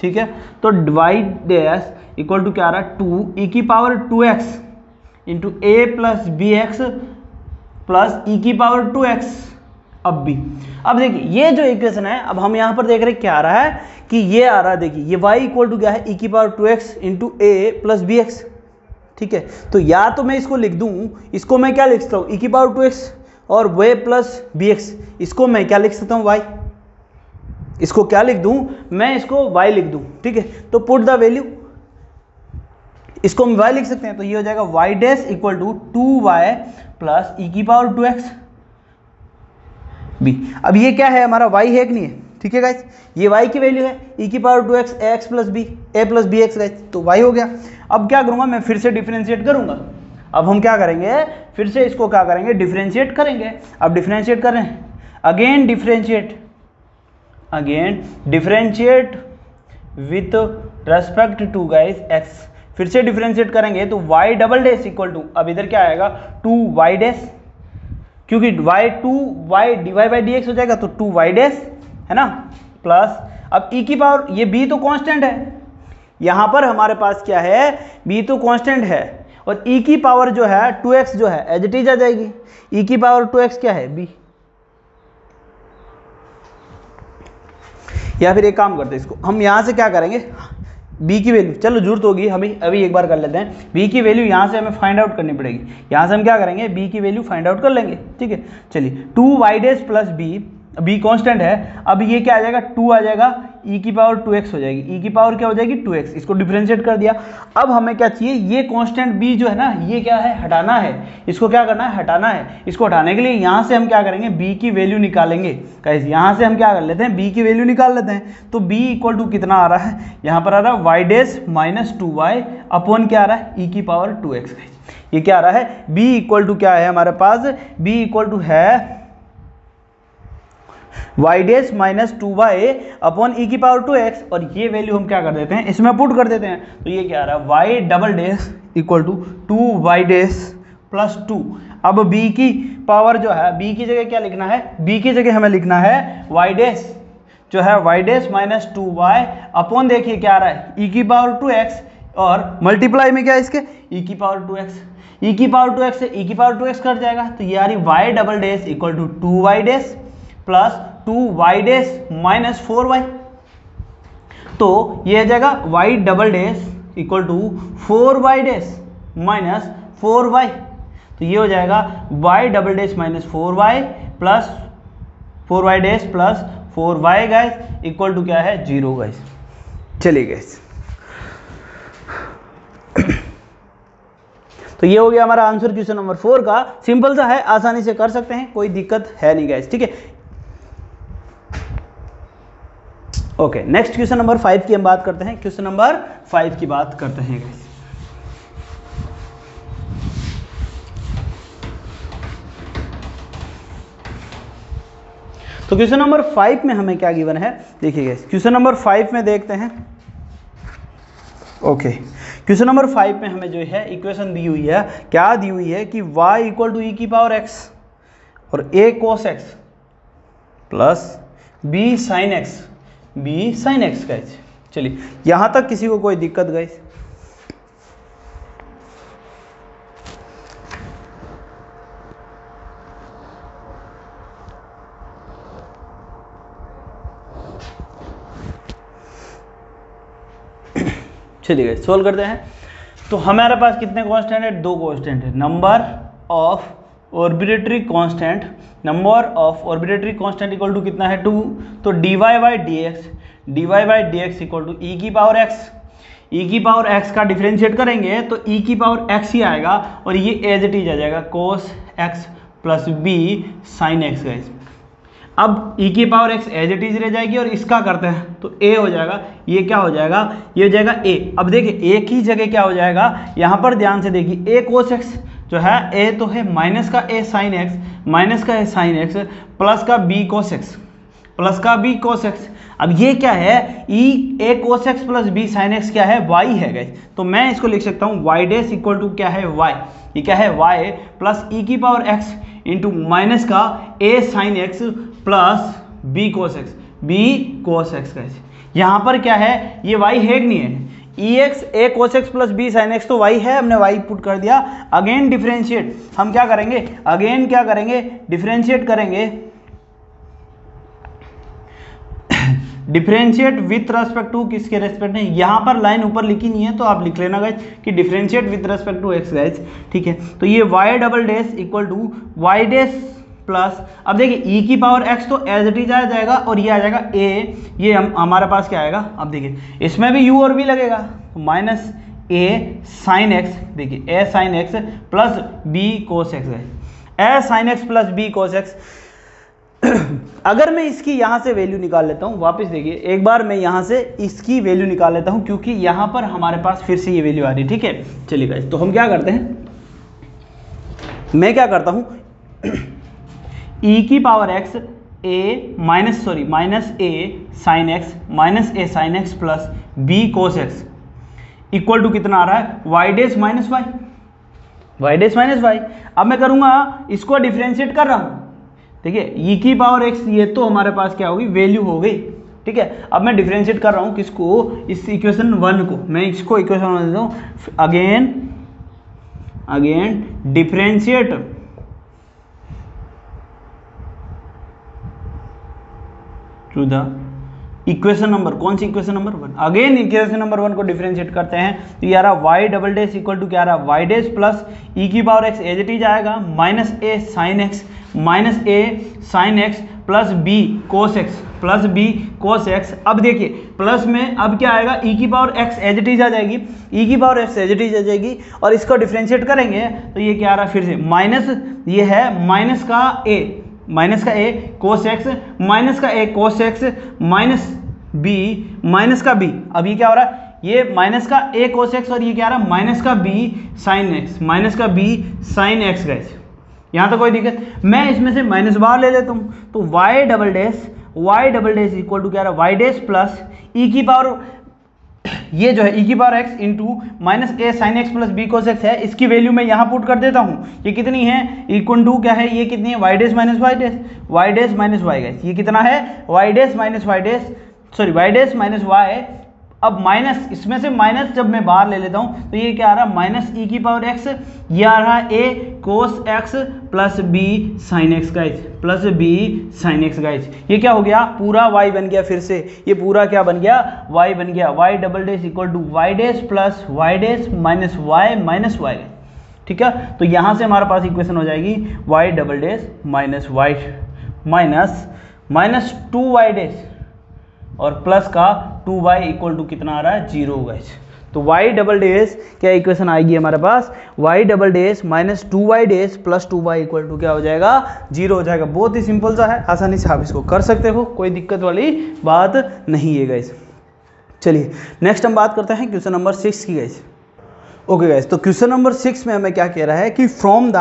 ठीक है, तो डिवाइड डैश इक्वल टू क्या आ रहा है? 2 e की power 2x into a plus b x plus e की पावर 2x अब b। अब देखिए ये जो इक्वेशन है, अब हम यहाँ पर देख रहे हैं क्या आ रहा है कि ये आ रहा है, देखिए ये y इक्वल टू क्या है? ई की power 2x into a plus b x. ठीक है, तो या तो मैं इसको लिख दूँ, इसको मैं क्या लिख सकता हूँ? ई की पावर 2x और वे प्लस बी एक्स, इसको मैं क्या लिख सकता हूँ? y। इसको क्या लिख दूँ मैं? इसको y लिख दूँ। ठीक है, तो पुट द वैल्यू, इसको हम y लिख सकते हैं, तो ये हो जाएगा y dash equal to 2y plus e की पावर 2x b। अब ये क्या है हमारा? y है कि नहीं है? ठीक है गाइस, ये y की वैल्यू है, ई की power 2x x plus b, a plus b x guys, तो y हो गया। अब क्या करूंगा मैं? फिर से डिफरेंशिएट करूंगा। अब हम क्या करेंगे? फिर से इसको क्या करेंगे? डिफरेंशिएट करेंगे। अब डिफरेंशिएट करें, again differentiate with respect to guys x। फिर से डिफरेंशिएट करेंगे तो y double dash equal to, अब इधर क्या आएगा? 2y डैश, क्योंकि y dy by D x हो जाएगा, तो 2y डैश है ना, प्लस अब e की पावर, ये b तो कांस्टेंट है, यहाँ पर हमारे पास क्या है? b तो कांस्टेंट है, और e की पावर जो है 2x जो है एज इट इज आ जाएगी। e की पावर 2x क्या है? b। या फिर एक काम करते हैं, इसको हम यहाँ से क्या करेंगे? b की वैल्यू, चलो जरूरत होगी हमें, अभी एक बार कर लेते हैं। b की वैल्यू यहाँ से हमें फाइंड आउट करनी पड़ेगी। यहाँ से हम क्या करेंगे? b की वैल्यू फाइंड आउट कर लेंगे। ठीक है, चलिए 2y dash plus b constant है, अब ये क्या आ जाएगा? 2 आ जाएगा, e की पावर 2x हो जाएगी, e की पावर क्या हो जाएगी? 2x। इसको डिफरेंशिएट कर दिया। अब हमें क्या चाहिए? ये कांस्टेंट b जो है ना, ये क्या है? हटाना है। इसको क्या करना है? हटाना है। इसको हटाने के लिए यहाँ से हम क्या करेंगे? b की वैल्यू निकालेंगे। गाइस यहाँ से हम क्या कर लेते हैं? b की वैल्यू निकाल लेते हैं। तो b इक्वल टू कितना आ रहा है? यहाँ पर आ रहा है y dash minus 2y upon क्या आ रहा है? e की पावर 2x। ये क्या आ रहा है? b इक्वल टू क्या है हमारे पास? b इक्वल टू है y dash minus 2y upon e की पावर 2x, और ये वैल्यू हम क्या कर देते हैं? इसमें पुट कर देते हैं। तो ये क्या आ रहा है? y double dash equal to 2y dash plus 2। अब b की पावर जो है, b की जगह क्या लिखना है? b की जगह हमें लिखना है y डैश जो है y dash minus 2y upon, देखिए क्या आ रहा है? e की पावर 2x, और मल्टीप्लाई में क्या है इसके? e की पावर 2x। e की पावर 2x से e की पावर 2x कट जाएगा, तो ये आ रही y double dash equal to 2y dash plus 2y dash minus 4y। तो ये आ जाएगा y double dash equal to 4y dash minus 4y। तो ये हो जाएगा y double dash minus 4y plus 4y dash plus 4y guys equal to क्या है? 0 गाइस। चलिए गाइस, तो ये हो गया हमारा आंसर क्वेश्चन नंबर 4 का। सिंपल सा है, आसानी से कर सकते हैं, कोई दिक्कत है नहीं गाइस। ठीक है, ओके, नेक्स्ट क्वेश्चन नंबर 5 की हम बात करते हैं। क्वेश्चन नंबर 5 की बात करते हैं गाइस। तो क्वेश्चन नंबर 5 में हमें क्या गिवन है, देखिए गाइस क्वेश्चन नंबर 5 में देखते हैं। ओके, क्वेश्चन नंबर 5 में हमें जो है इक्वेशन दी हुई है, क्या दी हुई है कि y इक्वल टू ई की पावर x और a cos x plus b sin x guys. चलिए यहाँ तक किसी को कोई दिक्कत गाइस? चलिए गाइस सोल्व करते हैं। तो हमारे पास कितने कांस्टेंट है? 2 कांस्टेंट है। Number of arbitrary constant, number of arbitrary constant equal to कितना है? 2। तो dy by D x equal to e की पावर x, ई की पावर x का डिफरेंशिएट करेंगे तो ई की पावर x ही आएगा और ये एज इट इज आ जाएगा cos x plus b sin x guys. अब e की power x as it is रह जाएगी और इसका करते हैं तो a हो जाएगा, ये क्या हो जाएगा? ये हो जाएगा a। अब देखिए a की जगह क्या हो जाएगा, यहाँ पर ध्यान से देखिए a cos x जो है a तो है माइनस का a sin x, माइनस का a sin x प्लस का b cos x, प्लस का b cos x। अब ये क्या है? a cos x plus b sin x क्या है? y है गाइस। तो मैं इसको लिख सकता हूँ y डैश इक्वल टू क्या है? y। ये क्या है? y प्लस e की पावर x इंटू माइनस का a sin x plus b cos x guys. यहाँ पर क्या है? ये y है कि नहीं है? ex a cos x plus b sin x तो y है, हमने y पुट कर दिया। अगेन डिफरेंशिएट, हम क्या करेंगे? अगेन क्या करेंगे? डिफरेंशिएट करेंगे, डिफरेंशिएट विथ रेस्पेक्ट टू किसके रेस्पेक्ट में? यहाँ पर लाइन ऊपर लिखी नहीं है तो आप लिख लेना गाइस कि differentiate with respect to x guys, ठीक है। तो ये y double dash equal to y dash plus, अब देखिए e की पावर x तो एज इट इज आ जाएगा और ये आ जाएगा a, ये हमारे पास क्या आएगा? अब देखिए इसमें भी u और v लगेगा तो माइनस a sin x, देखिए a sin x plus b cos x है, a sin x plus b cos x। अगर मैं इसकी यहाँ से वैल्यू निकाल लेता हूँ, वापस देखिए एक बार मैं यहाँ से इसकी वैल्यू निकाल लेता हूँ क्योंकि यहाँ पर हमारे पास फिर से ये वैल्यू आ रही है, ठीक है। चलिए गाइस तो हम क्या करते हैं, मैं क्या करता हूँ e की power x minus a sin x minus a sin x plus b cos x equal to कितना आ रहा है? y dash minus y। अब मैं करूँगा इसको डिफरेंशिएट कर रहा हूँ, देखिए e की पावर x ये तो हमारे पास क्या होगी? वैल्यू हो गई, ठीक है। अब मैं डिफरेंशिएट कर रहा हूँ किसको? इस इक्वेशन 1 को, मैं इसको इक्वेशन 1 देता हूँ। Again differentiate to the equation number, कौन सी equation number 1? Again equation number 1 को डिफरेंशिएट करते हैं तो ये आ रहा y double dash equal to क्या आ रहा? y डैश प्लस e की power x as it is आएगा minus a sin x minus a sin x plus b cos x। अब देखिए प्लस में अब क्या आएगा? e की power x as it is आ जाएगी, e की power x as it is आ जाएगी और इसको डिफरेंशिएट करेंगे तो ये क्या आ रहा है? फिर से माइनस, ये है माइनस का a cos x माइनस का a cos x माइनस का b। अब ये क्या हो रहा है? ये माइनस का a cos x और ये क्या आ रहा है? माइनस का b sin x गाइस। यहाँ तो कोई दिक्कत, मैं इसमें से माइनस बाहर ले लेता हूँ तो y double dash equal to क्या आ रहा है? y डैश प्लस e की पावर, ये जो है e की power x into minus a sin x plus b cos x है, इसकी वैल्यू मैं यहाँ पुट कर देता हूँ। ये कितनी है? इक्वल टू क्या है? ये कितनी है? y dash minus y guys. ये कितना है? y dash minus y। अब माइनस, इसमें से माइनस जब मैं बाहर ले लेता हूँ तो ये क्या आ रहा है? माइनस e की पावर x, ये आ रहा है a cos x plus b sin x guys. ये क्या हो गया? पूरा y बन गया, फिर से ये पूरा क्या बन गया? y बन गया। y double dash equal to y dash plus y dash minus y, ठीक है। तो यहाँ से हमारे पास इक्वेशन हो जाएगी y double dash minus y minus 2y dash और प्लस का 2y इक्वल टू कितना आ रहा है? 0 गाइस। तो y डबल डैश क्या इक्वेशन आएगी हमारे पास? y double dash minus 2y dash plus 2y equal to क्या हो जाएगा? 0 हो जाएगा। बहुत ही सिंपल सा है, आसानी से आप इसको कर सकते हो, कोई दिक्कत वाली बात नहीं है गाइस। चलिए नेक्स्ट हम बात करते हैं क्वेश्चन नंबर 6 की गाइस। ओके गाइस, तो क्वेश्चन नंबर 6 में हमें क्या कह रहा है कि from the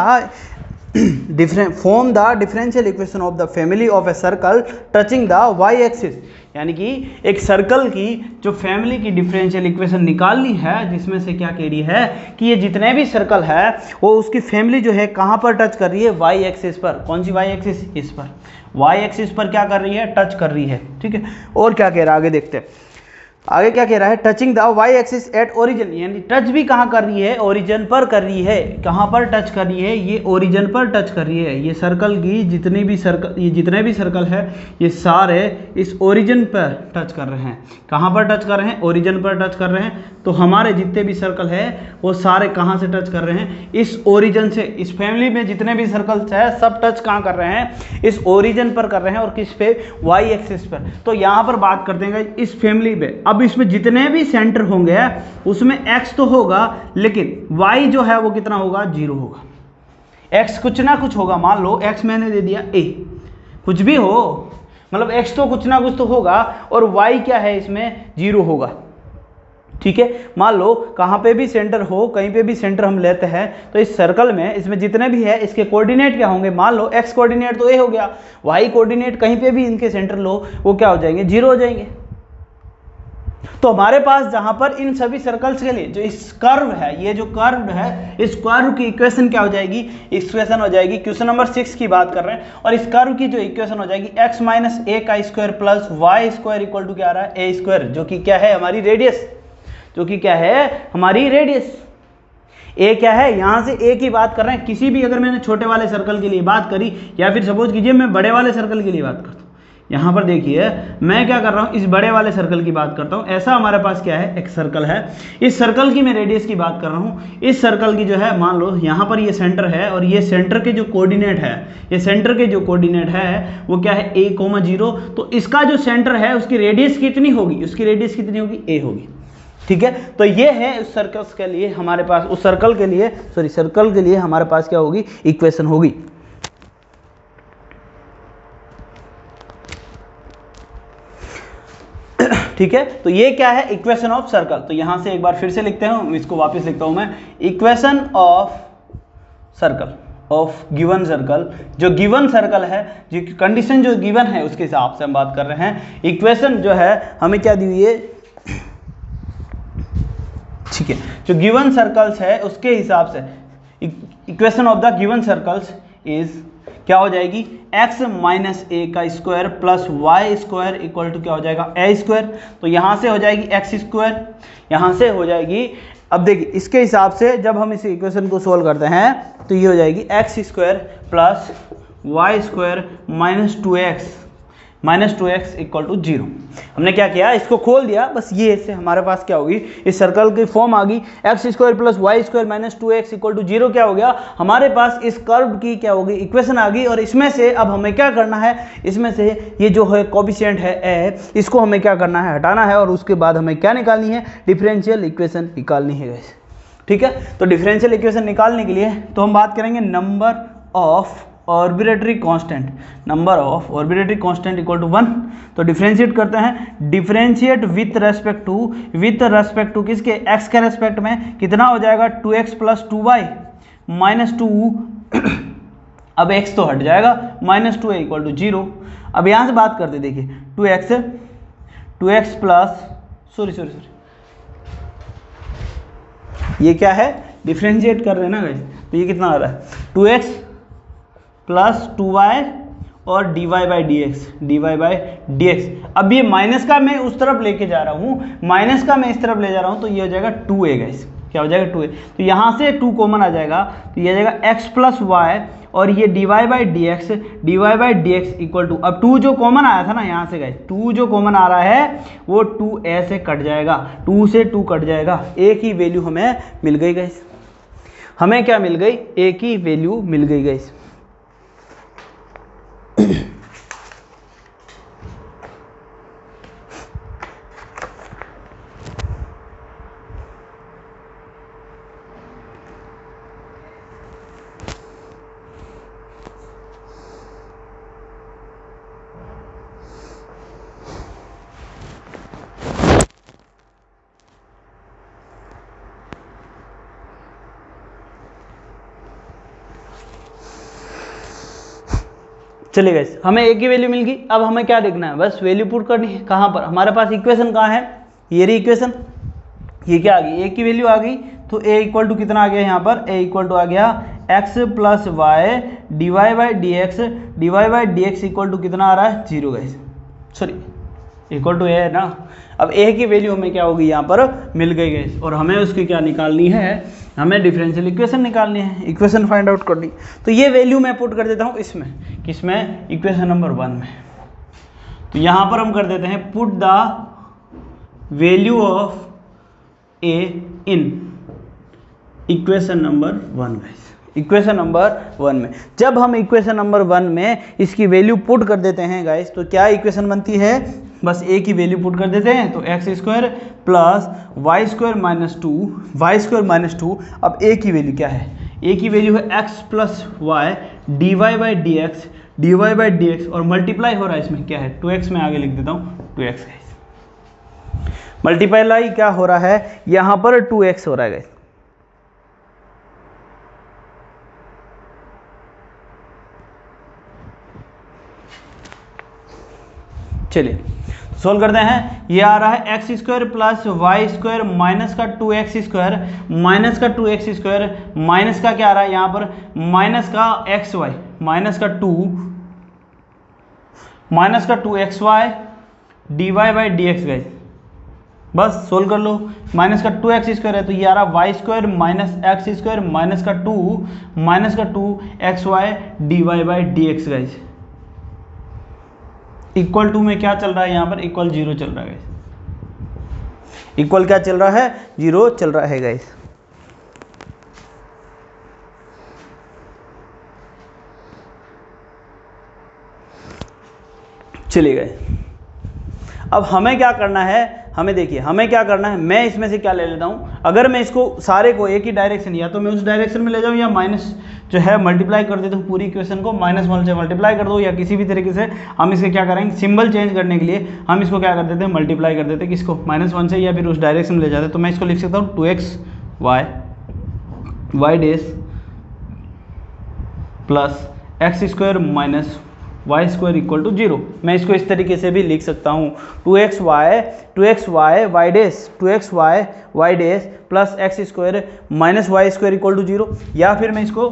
form the differential equation of the family of a circle touching the y axis, यानी कि एक सर्कल की जो फैमिली की डिफरेंशियल इक्वेशन निकालनी है, जिसमें से क्या कह रही है कि ये जितने भी सर्कल है वो उसकी फैमिली जो है कहाँ पर टच कर रही है, वाई एक्सिस पर। कौन सी वाई एक्सिस? इस पर, वाई एक्सिस पर क्या कर रही है, टच कर रही है। ठीक है, और क्या कह रहा है आगे देखते हैं। आगे क्या कह रहा है, touching the y axis at origin, यानी टच भी कहाँ कर रही है, ओरिजिन पर कर रही है। कहाँ पर टच कर रही है, ये ओरिजिन पर टच कर रही है। ये सर्कल की जितने भी सर्कल है ये सारे इस ओरिजिन पर टच कर रहे हैं। कहाँ पर टच कर रहे हैं, ओरिजिन पर टच कर रहे हैं। तो हमारे जितने भी सर्कल है वो सारे कहाँ से टच कर रहे हैं, इस ओरिजिन से। इस फैमिली में जितने भी सर्कल्स है सब टच कहाँ कर रहे हैं, इस ओरिजिन पर कर रहे हैं। और किस पे, वाई एक्सिस पर। तो यहाँ पर बात करते हैं इस फैमिली पे। अब इसमें जितने भी सेंटर होंगे उसमें x तो होगा, लेकिन y जो है वो कितना होगा, 0 होगा। x कुछ ना कुछ होगा। मान लो x मैंने दे दिया a, कुछ भी हो, मतलब x तो कुछ ना कुछ तो होगा, और y क्या है इसमें, 0 होगा। ठीक है, मान लो कहाँ पे भी सेंटर हो, कहीं पे भी सेंटर हम लेते हैं, तो इस सर्कल में इसमें जितने भी है इसके कोऑर्डिनेट क्या होंगे। मान लो x कोऑर्डिनेट तो a हो गया, y कोऑर्डिनेट कहीं पे भी इनके सेंटर लो वो क्या हो जाएंगे, 0 हो जाएंगे। तो हमारे पास जहां पर इन सभी सर्कल्स के लिए जो इस कर्व है, ये जो कर्व है, इस कर्व की इक्वेशन क्या हो जाएगी, इक्वेशन हो जाएगी, क्वेश्चन नंबर 6 की बात कर रहे हैं। और इस कर्व की जो इक्वेशन हो जाएगी x माइनस ए का square plus y square equal to क्या आ रहा है, ए स्क्वायर, जो कि क्या है हमारी रेडियस, जो कि क्या है हमारी रेडियस। ए क्या है, यहां से ए की बात कर रहे हैं। किसी भी, अगर मैंने छोटे वाले सर्कल के लिए बात करी, या फिर सपोज कीजिए मैं बड़े वाले सर्कल के लिए बात करता हूं, यहाँ पर देखिए मैं क्या कर रहा हूँ, इस बड़े वाले सर्कल की बात करता हूँ। ऐसा हमारे पास क्या है, एक सर्कल है, इस सर्कल की मैं रेडियस की बात कर रहा हूँ। इस सर्कल की जो है, मान लो यहाँ पर ये सेंटर है, और ये सेंटर के जो कोऑर्डिनेट है, ये सेंटर के जो कोऑर्डिनेट है वो क्या है, a, 0। तो इसका जो सेंटर है उसकी रेडियस कितनी होगी, उसकी रेडियस कितनी होगी, a होगी। ठीक है, तो ये है उस सर्कल्स के लिए हमारे पास, उस सर्कल के लिए, सॉरी सर्कल के लिए हमारे पास क्या होगी, इक्वेशन होगी। ठीक है, तो ये क्या है, इक्वेशन ऑफ सर्कल। तो यहां से एक बार फिर से लिखते हैं, इसको वापस लिखता हूं मैं, equation of circle of given circle. जो गिवन सर्कल है, जो कंडीशन जो गिवन है उसके हिसाब से हम बात कर रहे हैं। इक्वेशन जो है हमें क्या दी हुई है, ठीक है, जो गिवन सर्कल्स है उसके हिसाब से equation of the given circles is क्या हो जाएगी, x माइनस ए का square plus y square equal to क्या हो जाएगा, ए स्क्वायर। तो यहाँ से हो जाएगी x स्क्वायर, यहाँ से हो जाएगी, अब देखिए इसके हिसाब से जब हम इस इक्वेशन को सोल्व करते हैं तो ये हो जाएगी x square plus y square minus two x equal to 0। हमने क्या किया, इसको खोल दिया, बस ये इससे हमारे पास क्या होगी, इस सर्कल की फॉर्म आ गई, x square plus y square minus 2x equal to 0 क्या हो गया, हमारे पास इस कर्व की क्या होगी, इक्वेशन आ गई। और इसमें से अब हमें क्या करना है, इसमें से ये जो है कोएफिशिएंट है ए, इसको हमें क्या करना है, हटाना है, और उसके बाद हमें क्या निकालनी है, डिफरेंशियल इक्वेशन निकालनी है गाइस। ठीक है, तो डिफरेंशियल इक्वेशन निकालने के लिए तो हम बात करेंगे number of arbitrary constant, number of arbitrary constant equal to 1। तो डिफरेंशिएट करते हैं, डिफरेंशिएट विथ रेस्पेक्ट टू किसके, x के रेस्पेक्ट में कितना हो जाएगा, 2x प्लस 2y माइनस 2, अब x तो हट जाएगा, माइनस 2a इक्वल टू 0। अब यहाँ से बात करते, देखिए 2x प्लस सॉरी ये क्या है, डिफरेंशिएट कर रहे हैं ना गाइस, तो ये कितना आ रहा है, 2x प्लस 2y और dy बाई डी एक्स। अब ये माइनस का मैं उस तरफ लेके जा रहा हूँ, माइनस का मैं इस तरफ ले जा रहा हूँ, तो ये हो जाएगा 2a गाइस, क्या हो जाएगा 2a। तो यहाँ से 2 कॉमन आ जाएगा, तो ये आ जाएगा x प्लस वाई और ये dy by D x equal to, अब 2 जो कॉमन आया था ना यहाँ से गाइस, 2 जो कॉमन आ रहा है वो 2a से कट जाएगा, 2 से 2 कट जाएगा, a की वैल्यू हमें मिल गई गाइस। हमें क्या मिल गई, a की वैल्यू मिल गई गाइस। चलिए गाइस, हमें ए की वैल्यू मिल गई। अब हमें क्या देखना है, बस वैल्यू पुट करनी है। कहाँ पर हमारे पास इक्वेशन कहाँ है, ये रही इक्वेशन, ये क्या आ गई, ए की वैल्यू आ गई। तो ए इक्वल टू कितना आ गया यहाँ पर, ए इक्वल टू आ गया x plus y d y by D x, d y by D x equal to कितना आ रहा है, 0 guys, sorry equal to a है ना। अब ए की वैल्यू हमें क्या होगी यहाँ पर मिल गई गाइस, और हमें उसकी क्या निकालनी है, हमें डिफरेंशियल इक्वेशन निकालनी है, इक्वेशन फाइंड आउट करनी। तो ये वैल्यू मैं पुट कर देता हूँ इसमें, किसमें, इक्वेशन नंबर 1 में। तो यहाँ पर हम कर देते हैं put the value of A in equation number 1 guys, equation number 1 में। जब हम इक्वेशन नंबर 1 में इसकी वैल्यू पुट कर देते हैं गाइस, तो क्या इक्वेशन बनती है, बस ए की वैल्यू पुट कर देते हैं। तो x square plus y square minus 2, y square minus 2। अब ए की वैल्यू क्या है, ए की वैल्यू है x plus Y D Y by D x, D Y by D x, और मल्टीप्लाई हो रहा है इसमें क्या है, 2x में आगे लिख देता हूँ 2x है। मल्टीप्लाई क्या हो रहा है यहाँ पर, 2x हो रहा है गाइस। चलिए सोल्व करते हैं। ये आ रहा है x square plus y square minus का 2x स्क्वायर, माइनस का 2x स्क्वायर, माइनस का क्या आ रहा है यहाँ पर, माइनस का एक्स वाई, माइनस का 2, माइनस का 2xy d Y by D x guys. बस सोल्व कर लो। माइनस का 2x स्क्वायर है तो ये आ रहा y square minus x square minus का 2, माइनस का 2xy d Y by D x guys. Equal to में क्या चल रहा है यहाँ पर, इक्वल 0 चल रहा है गाइस। इक्वल क्या चल रहा है, 0 चल रहा है गाइस। चलिए गाइस, अब हमें क्या करना है, हमें देखिए हमें क्या करना है, मैं इसमें से क्या ले लेता हूँ, अगर मैं इसको सारे को एक ही डायरेक्शन, या तो मैं उस डायरेक्शन में ले जाऊँ या माइनस जो है मल्टीप्लाई कर देता हूँ पूरी इक्वेशन को, -1 से मल्टीप्लाई कर दो, या किसी भी तरीके से हम इसे क्या करेंगे, सिंबल चेंज करने के लिए हम इसको क्या कर देते हैं, मल्टीप्लाई कर देते हैं किसको, -1 से, या फिर उस डायरेक्शन में ले जाते हैं। तो मैं इसको लिख सकता हूँ 2xy y dash plus x square minus y square equal to 0। मैं इसको इस तरीके से भी लिख सकता हूँ 2xy y dash 2xy y dash plus x square minus y square equal to 0। या फिर मैं इसको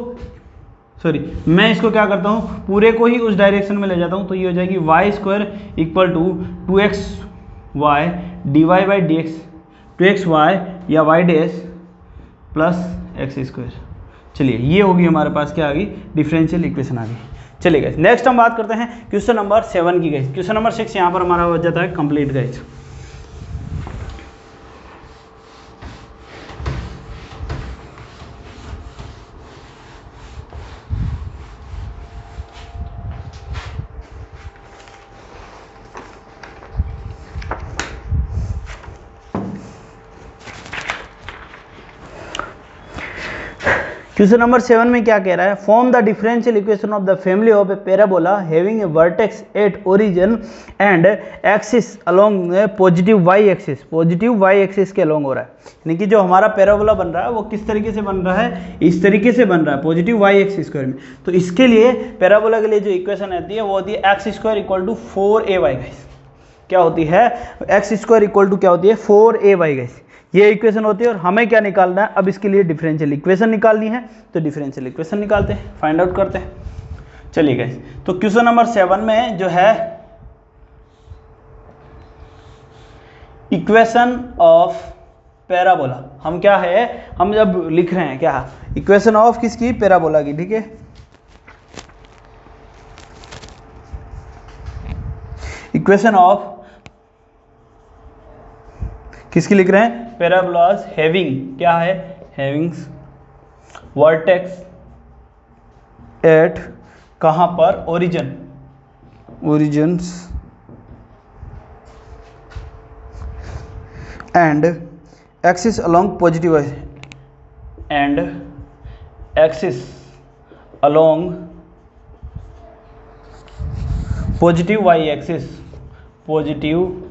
मैं इसको क्या करता हूँ, पूरे को ही उस डायरेक्शन में ले जाता हूँ, तो ये हो जाएगी y square equal to 2xy d Y by D x, 2xy या y dash plus x square. चलिए ये होगी हमारे पास क्या आ गई, डिफरेंशियल इक्वेशन आ गई। चलिए गाइस, नेक्स्ट हम बात करते हैं क्वेश्चन नंबर 7 की गाइस। क्वेश्चन नंबर 6 यहाँ पर हमारा हो जाता है कंप्लीट गाइस। क्वेश्चन नंबर 7 में क्या कह रहा है, form the differential equation of the family of a parabola having a vertex at origin and axis along positive y axis, positive y axis के अलोंग हो रहा है। यानी कि जो हमारा पैराबोला बन रहा है वो किस तरीके से बन रहा है, इस तरीके से बन रहा है पॉजिटिव वाई एक्स स्क्वायर में। तो इसके लिए पैराबोला के लिए जो इक्वेशन आती है वो होती है x square equal to 4ay guys. क्या होती है, एक्स स्क्वायर इक्वल टू क्या होती है, 4ay गाइस। ये इक्वेशन होती है और हमें क्या निकालना है, अब इसके लिए डिफरेंशियल इक्वेशन निकालनी है। तो डिफरेंशियल इक्वेशन निकालते हैं, फाइंड आउट करते हैं। चलिए गाइस, तो क्वेश्चन नंबर 7 में जो है इक्वेशन ऑफ पैराबोला, हम क्या है, हम जब लिख रहे हैं क्या, इक्वेशन ऑफ किसकी, पैराबोला की, ठीक है। इक्वेशन ऑफ किसकी लिख रहे हैं, पैराबोलास हैविंग क्या है, हैविंग्स वर्टेक्स एट कहाँ पर, origin, origins and axis along positive and axis along positive y axis, positive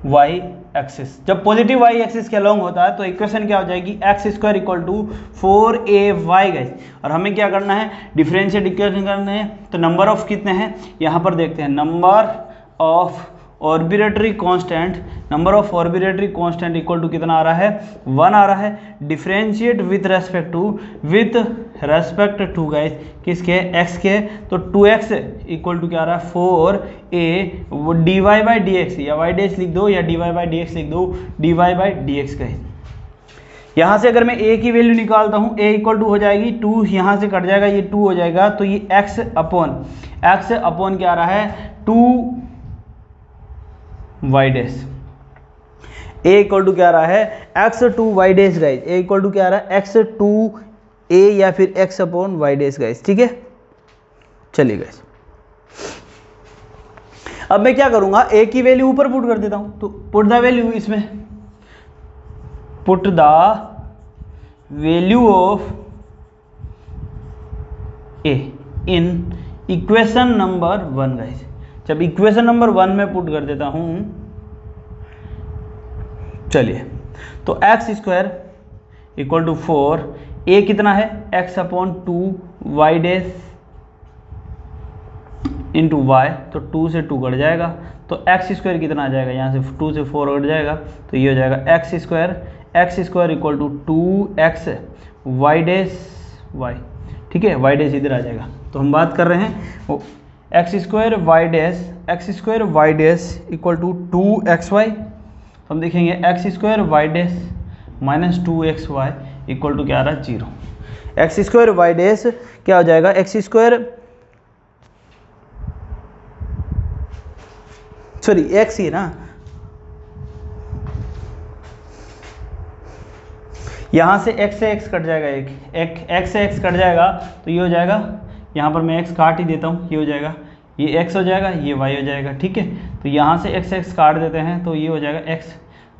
y axis. जब पॉजिटिव वाई एक्सिस के अलोंग होता है तो इक्वेशन क्या हो जाएगी, x square equal to 4ay guys. और हमें क्या करना है, डिफरेंशिएट इक्वेशन करना है। तो नंबर ऑफ कितने हैं यहाँ पर देखते हैं, number of arbitrary constant, number of arbitrary constant equal to कितना आ रहा है, 1 आ रहा है। Differentiate with respect to guys किसके, x के, तो 2x इक्वल टू क्या आ रहा है 4a dy by D x, या y डैश लिख दो या dy बाई डी एक्स लिख दो, dy by D x guys. यहाँ से अगर मैं a की वैल्यू निकालता हूँ, a इक्वल टू हो जाएगी 2, यहाँ से कट जाएगा, ये 2 हो जाएगा, तो ये x अपॉन क्या आ रहा है 2 y dash. a equal to क्या आ रहा है x 2 y dash guys, a equal to क्या आ रहा है x 2 a या फिर x upon y dash guys, ठीक है। चलिए गाइस, अब मैं क्या करूंगा, a की वैल्यू ऊपर पुट कर देता हूं, तो पुट द वैल्यू इसमें, put the value of a in equation number 1 गाइस। जब इक्वेशन नंबर 1 में पुट कर देता हूं, चलिए, तो x square equal to 4, a कितना है x upon 2 y dash into y, तो 2 से 2 कट जाएगा, तो एक्स स्क्वायर कितना आ जाएगा, यहाँ से 2 से 4 कट जाएगा, तो ये हो जाएगा x square equal to 2x y dash y, ठीक है, वाई डैश इधर आ जाएगा। तो हम बात कर रहे हैं वो x square y dash equal to 2xy, तो हम देखेंगे x square y dash minus 2xy equal to क्या आ रहा है 0। एक्स स्क्वायर वाई डैश क्या हो जाएगा, एक्स स्क्वायर सॉरी एक्स ही ना, यहाँ से x से x कट जाएगा, एक x से x कट जाएगा, तो ये हो जाएगा, यहाँ पर मैं x काट ही देता हूँ, ये हो जाएगा, ये x हो जाएगा, ये y हो जाएगा, ठीक है। तो यहाँ से x काट देते हैं, तो ये हो जाएगा x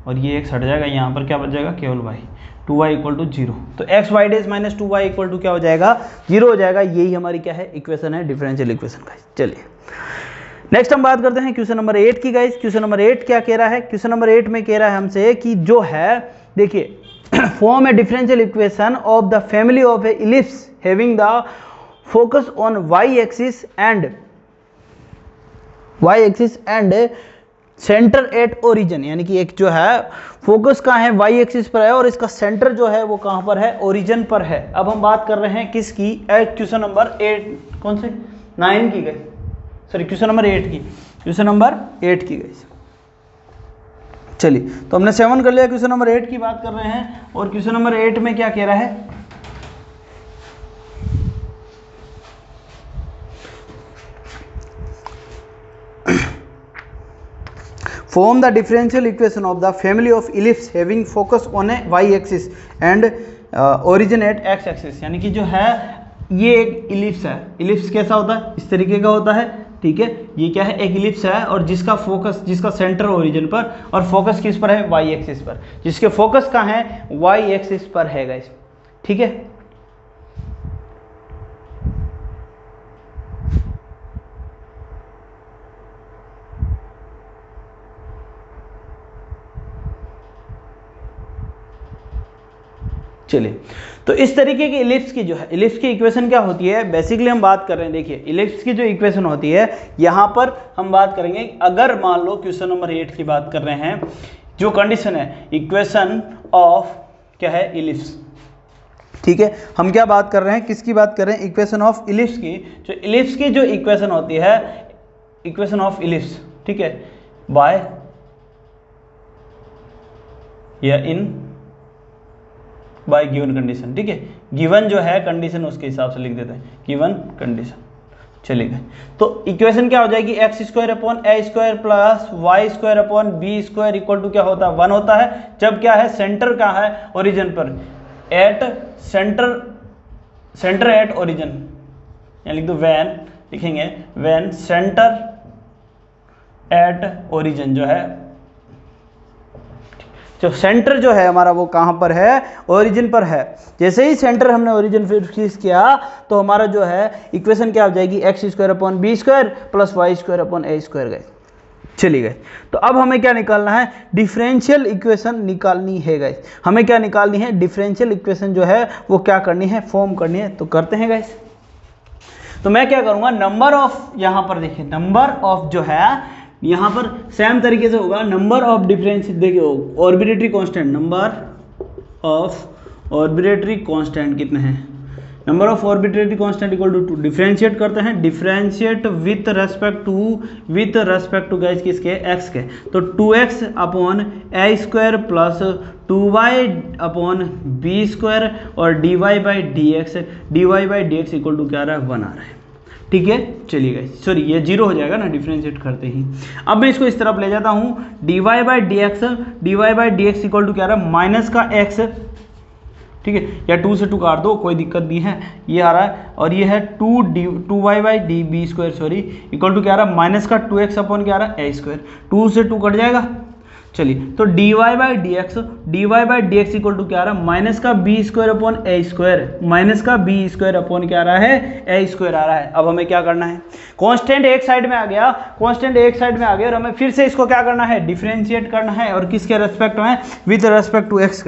और ये x हट जाएगा, यहाँ पर क्या बच जाएगा केवल y, 2y इक्वल टू 0। तो x y dash minus 2y equal to क्या हो जाएगा 0 हो जाएगा। यही हमारी क्या है इक्वेशन है, डिफरेंशियल इक्वेशन का। चलिए नेक्स्ट हम बात करते हैं क्वेश्चन नंबर 8 की गाइस। क्वेश्चन नंबर 8 क्या कह रहा है, क्वेश्चन नंबर 8 में कह रहा है हमसे कि जो है देखिए, form a differential equation of the family of a ellipse having the focus on y axis and centre at origin, यानी कि एक जो है फोकस कहाँ है वाई एक्सिस पर है और इसका सेंटर जो है वो कहाँ पर है, ओरिजिन पर है। अब हम बात कर रहे हैं किसकी, क्वेश्चन नंबर 8 कौन से 9 की गई, सॉरी क्वेश्चन नंबर 8 की, क्वेश्चन नंबर 8 की गई। चलिए तो हमने 7 कर लिया, क्वेश्चन नंबर 8 की बात कर रहे हैं। और क्वेश्चन नंबर 8 में क्या कह रहा है, form the differential equation of the family of ellipse having focus on a y axis and origin at x axis। यानी कि जो है ये एक इलिप्स है, इलिप्स कैसा होता है, इस तरीके का होता है, ठीक है। ये क्या है, एक इलिप्स है और जिसका फोकस, जिसका सेंटर ओरिजिन पर और फोकस किस पर है, वाई एक्सिस पर, जिसके फोकस कहाँ है, वाई एक्सिस पर है गाइस, ठीक है। चलिए तो इस तरीके की इलिप्स की जो है, इलिप्स की इक्वेशन क्या होती है, बेसिकली हम बात कर रहे हैं, देखिए इलिप्स की जो इक्वेशन होती है यहाँ पर हम बात करेंगे, अगर मान लो क्वेश्चन नंबर 8 की बात कर रहे हैं, जो कंडीशन है इक्वेशन ऑफ क्या है इलिप्स, ठीक है। हम क्या बात कर रहे हैं, किसकी बात कर रहे हैं, इक्वेशन ऑफ इलिप्स की। जो इलिप्स की जो इक्वेशन होती है, इक्वेशन ऑफ इलिप्स, ठीक है, बाय या इन बाय गिवन कंडीशन, ठीक है। गिवन जो है कंडीशन उसके हिसाब से लिख देते हैं, गिवन कंडीशन। चलिए तो इक्वेशन क्या हो जाएगी, x square upon a square plus y square upon b square equal to क्या होता है 1 होता है। जब क्या है, सेंटर कहाँ है, ओरिजिन पर, एट सेंटर एट ओरिजिन, यहाँ लिख दो व्हेन, लिखेंगे व्हेन सेंटर एट ओरिजिन जो है, जो सेंटर जो है हमारा वो कहाँ पर है, ओरिजिन पर है। जैसे ही सेंटर हमने ओरिजिन फिक्स किया तो हमारा जो है इक्वेशन क्या हो जाएगी, x square upon b square plus y square upon a square गए, चलिए गाइस, तो अब हमें क्या निकालना है, डिफरेंशियल इक्वेशन निकालनी है गाइस। हमें क्या निकालनी है, डिफरेंशियल इक्वेशन जो है वो क्या करनी है, फॉर्म करनी है। तो करते हैं गाइस। तो मैं क्या करूंगा, नंबर ऑफ, यहाँ पर देखिए नंबर ऑफ जो है यहाँ पर सेम तरीके से होगा, नंबर ऑफ डिफरेंस, देखिए arbitrary constant, number of arbitrary constant कितने हैं, number of arbitrary constant equal to 2, differentiate करते हैं, differentiate with respect to guys किसके, एक्स के। तो 2x upon a square plus 2y upon b square और dy by D x equal to क्या आ रहा है, 1 आ रहा है। ठीक है, चलिए गाइस, सॉरी ये 0 हो जाएगा ना डिफरेंशिएट करते ही। अब मैं इसको इस तरफ ले जाता हूँ, dy by D x equal to क्या आ रहा है, माइनस का x, ठीक है, या 2 से 2 काट दो, कोई दिक्कत नहीं है, ये आ रहा है। और ये है 2y by d b square, sorry, equal to क्या आ रहा है, माइनस का 2x अपॉन क्या आ रहा है, ए स्क्वायर, 2 से 2 कट जाएगा। चलिए, तो dy by D x equal to क्या आ रहा है, माइनस का b square upon a square, minus का बी स्क्वायर अपॉन क्या आ रहा है, ए स्क्वायर आ रहा है। अब हमें क्या करना है, कांस्टेंट एक साइड में आ गया, और हमें फिर से इसको क्या करना है, डिफरेंशिएट करना है, और किसके रेस्पेक्ट में, विद रेस्पेक्ट टू एक्स।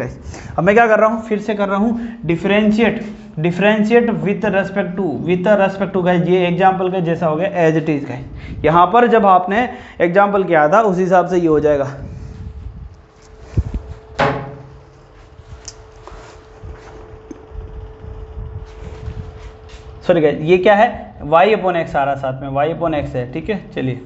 अब मैं क्या कर रहा हूँ, फिर से कर रहा हूँ, differentiate with respect to guys, ये एग्जाम्पल का जैसा हो गया, एज इट इज गाइस। यहाँ पर जब आपने एग्जाम्पल किया था उस हिसाब से ये हो जाएगा। सॉरी गाइस, ये क्या है, y अपॉन एक्स आ रहा है साथ में, y अपॉन एक्स है। ठीक है, चलिए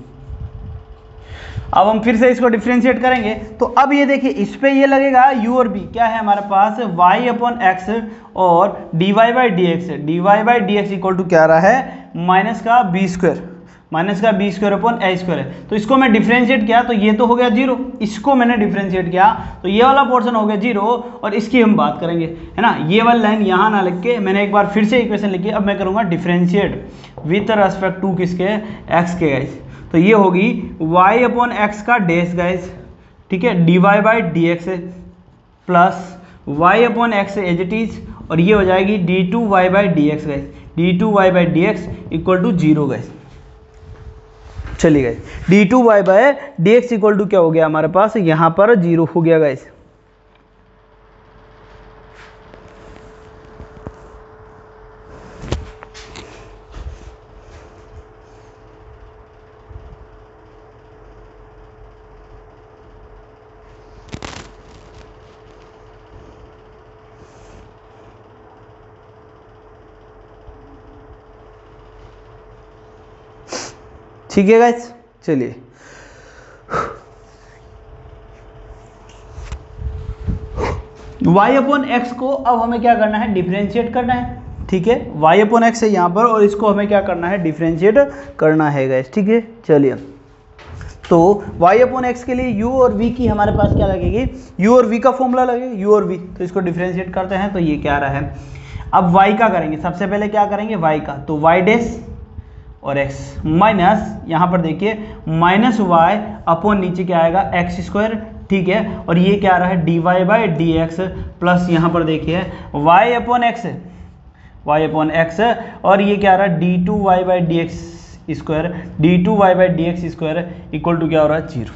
अब हम फिर से इसको डिफरेंशिएट करेंगे। तो अब ये देखिए, इस पे ये लगेगा u और b, क्या है हमारे पास, y अपॉन एक्स और dy by D x equal to क्या आ रहा है, माइनस का b square upon a square है। तो इसको मैं डिफरेंशिएट किया तो ये तो हो गया 0, इसको मैंने डिफरेंशिएट किया तो ये वाला पोर्शन हो गया 0, और इसकी हम बात करेंगे, है ना। ये वाली लाइन यहाँ ना लिख के मैंने एक बार फिर से इक्वेशन लिखी, अब मैं करूँगा डिफरेंशिएट विथ रेस्पेक्ट टू किसके, एक्स के गाइस। तो ये होगी y अपॉन एक्स का डैश गाइस, ठीक है, dy by D x plus y upon x as it is, और ये हो जाएगी d2y by D x guys, d2y by D x equal to 0 guys. चलिए guys, d2y by D x equal to क्या हो गया हमारे पास, यहाँ पर 0 हो गया गाइस। ठीक है गाइस, चलिए y अपॉन एक्स को अब हमें क्या करना है, डिफरेंशिएट करना है। ठीक है, y अपॉन एक्स है यहाँ पर, और इसको हमें क्या करना है, डिफरेंशिएट करना है गाइस। ठीक है, चलिए, तो y अपॉन एक्स के लिए u और v की हमारे पास क्या लगेगी, u और v का फॉर्मूला लगेगा, u और v। तो इसको डिफरेंशिएट करते हैं, तो ये क्या आ रहा है, अब y का करेंगे, सबसे पहले क्या करेंगे, y का, तो y डैश और x माइनस, यहाँ पर देखिए माइनस y अपॉन नीचे क्या आएगा, एक्स स्क्वायर। ठीक है, और ये क्या आ रहा है, dy by D x plus यहाँ पर देखिए y अपॉन एक्स, और ये क्या आ रहा है, d2y by D x square equal to क्या हो रहा है, 0।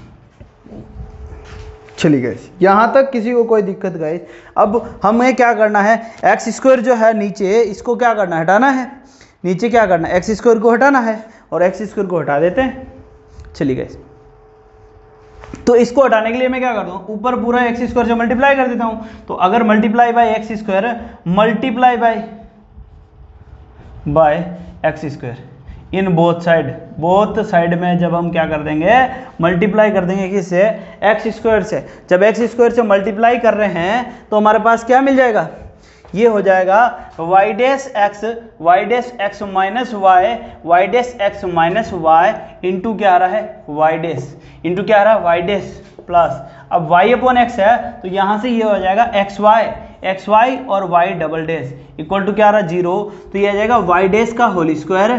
चलिए गाइस, यहाँ तक किसी को कोई दिक्कत गाइस। अब हमें क्या करना है, एक्स स्क्वायर जो है नीचे, इसको क्या करना है, हटाना है। नीचे क्या करना है, एक्स स्क्वायर को हटाना है, और एक्स स्क्वायर को हटा देते हैं। चलिए गाइस, तो इसको हटाने के लिए मैं क्या करता हूँ, ऊपर पूरा एक्स स्क्वायर से मल्टीप्लाई कर देता हूँ। तो अगर multiply by x square multiply by x square in both side में जब हम क्या कर देंगे, मल्टीप्लाई कर देंगे किससे, एक्स स्क्वायर से। जब एक्स स्क्वायर से मल्टीप्लाई कर रहे हैं तो हमारे पास क्या मिल जाएगा, ये हो जाएगा y dash x minus y into क्या आ रहा है, y डैश प्लस, अब y अपॉन एक्स है तो यहाँ से ये हो जाएगा xy और y double dash equal to क्या आ रहा है, 0। तो ये आ जाएगा y डैश का होल स्क्वायर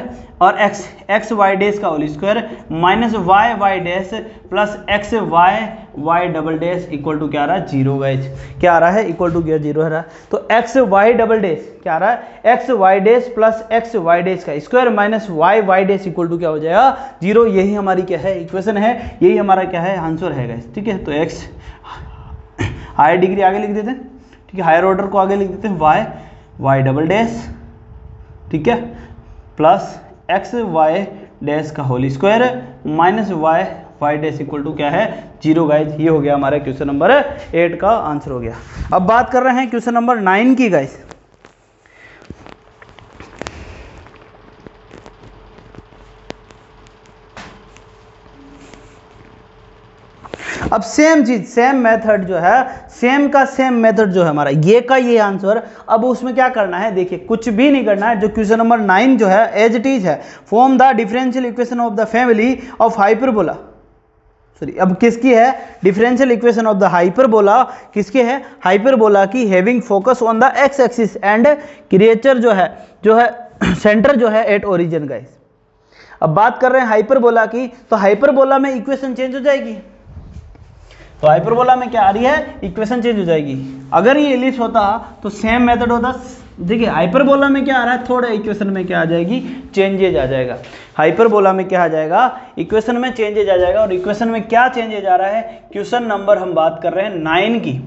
और एक्स वाई डैश का whole square minus y dash plus x y double dash equal to क्या आ रहा है, जीरो गाइज। क्या आ रहा है, इक्वल टू क्या, जीरो आ रहा है। तो एक्स वाई डबल डैश क्या आ रहा है, x y dash plus x y dash का square minus y dash equal to क्या हो जाएगा, जीरो। यही हमारी क्या है, इक्वेशन है, यही हमारा क्या है, आंसर है गाइज। ठीक है, तो एक्स हायर डिग्री आगे लिख देते हैं, ठीक है, हायर ऑर्डर को आगे लिख देते हैं, वाई डबल डैश, ठीक है, प्लस एक्स वाई डैश का whole square minus y dash equal to क्या है, जीरो गाइज। ये हो गया हमारा क्वेश्चन नंबर 8 का आंसर हो गया। अब बात कर रहे हैं क्वेश्चन नंबर 9 की गाइज। अब सेम चीज, सेम मेथड जो है, सेम का सेम मेथड जो है हमारा ये का ये आंसर। अब उसमें क्या करना है, देखिए कुछ भी नहीं करना है। जो क्वेश्चन नंबर 9 जो है एज इट इज है, form the differential equation of the family of hyperbola. Sorry, अब किसकी है, differential equation of the hyperbola, किसके है, हाइपरबोला की, having focus on the x axis and creature जो है सेंटर जो है एट ओरिजिन गाइस। अब बात कर रहे हैं हाइपरबोला की, तो हाइपरबोला में इक्वेशन चेंज हो जाएगी। तो हाइपरबोला में क्या आ रही है, इक्वेशन चेंज हो जाएगी। अगर ये एलिप्स होता तो सेम मेथड होता। देखिए हाइपरबोला में क्या आ रहा है, थोड़ा इक्वेशन में क्या आ जाएगी, चेंजेज आ जाएगा। हाइपरबोला में क्या आ जाएगा, इक्वेशन में चेंजेज आ जाएगा। और इक्वेशन में क्या चेंजेज आ रहा है, क्वेश्चन नंबर हम बात कर रहे हैं 9 की,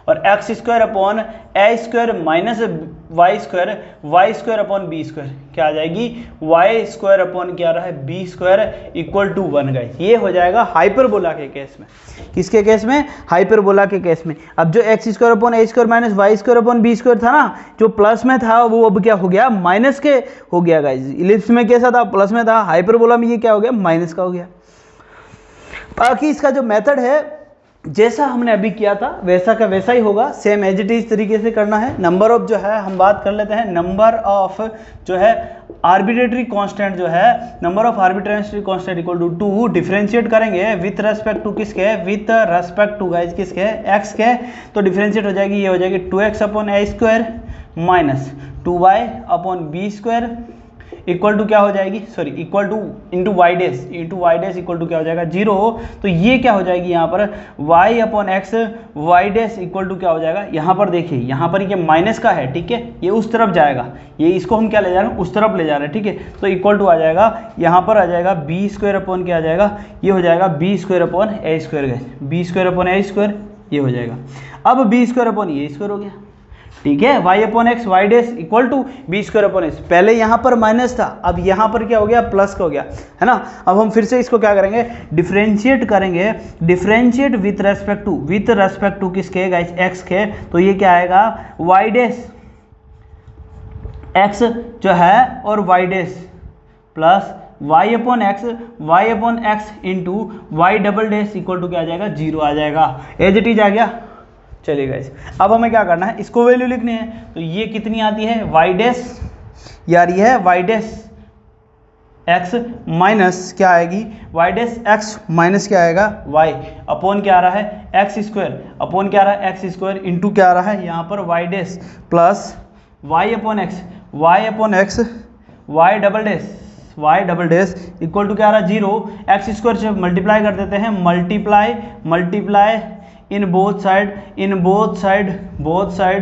और x square upon a square minus y square upon b square क्या आ जाएगी, वाई स्क्वायर अपॉन क्या आ रहा है, b square equal to 1 guys. ये हो जाएगा हाइपरबोला के केस में। किसके केस में, हाइपरबोला के केस में। अब जो x square upon a square minus y square upon b square था ना, जो प्लस में था वो अब क्या हो गया, माइनस के हो गया गाइस। इलिप्स में कैसा था, प्लस में था, हाइपरबोला में ये क्या हो गया, माइनस का हो गया। बाकी इसका जो मेथड है जैसा हमने अभी किया था वैसा का वैसा ही होगा, सेम एज इट इज तरीके से करना है। नंबर ऑफ जो है हम बात कर लेते हैं, नंबर ऑफ जो है आर्बिट्रेटरी कांस्टेंट जो है, number of arbitrary constant equal to 2 differentiate करेंगे विथ रेस्पेक्ट टू किसके, विथ रेस्पेक्ट टू गाइस किसके, एक्स के। तो डिफरेंशिएट हो जाएगी, ये हो जाएगी 2x upon a square minus 2y upon b square equal to क्या हो जाएगी, sorry equal to into y dash equal to क्या हो जाएगा, 0। तो ये क्या हो जाएगी यहाँ पर y upon x y dash equal to क्या हो जाएगा, यहाँ पर देखिए यहाँ पर ये माइनस का है, ठीक है, ये उस तरफ जाएगा, ये इसको हम क्या ले जा रहे हैं, उस तरफ ले जा रहे हैं, ठीक है। तो इक्वल टू आ जाएगा, यहाँ पर आ जाएगा बी स्क्वायर अपॉन क्या आ जाएगा, ये हो जाएगा b square upon a square गए, b square upon a square ये हो जाएगा। अब बी स्क्वायर अपॉन ये स्क्वायर हो गया, ठीक है, y upon x y dash equal to b square upon s. पहले यहाँ पर माइनस था, अब यहाँ पर क्या हो गया, प्लस का हो गया, है ना। अब हम फिर से इसको क्या करेंगे, डिफरेंशिएट करेंगे, डिफरेंशिएट विथ रेस्पेक्ट टू किसके गाइस, एक्स के। तो ये क्या आएगा, वाई डैश एक्स जो है और y dash plus y upon x into y double dash equal to क्या आ जाएगा, 0 आ जाएगा। एज इट इज आ गया। चलिए गाइस, अब हमें क्या करना है, इसको वैल्यू लिखनी है। तो ये कितनी आती है, वाई डैश यार ये है वाई डैश एक्स माइनस क्या आएगी, वाई डैश एक्स माइनस क्या आएगा, वाई अपॉन क्या आ रहा है, एक्स स्क्वायर अपॉन क्या आ रहा है, एक्स स्क्वायर इंटू क्या आ रहा है यहाँ पर y dash plus y upon x y double dash equal to क्या आ रहा है, 0। एक्स स्क्वायर से मल्टीप्लाई कर देते हैं, multiply in both side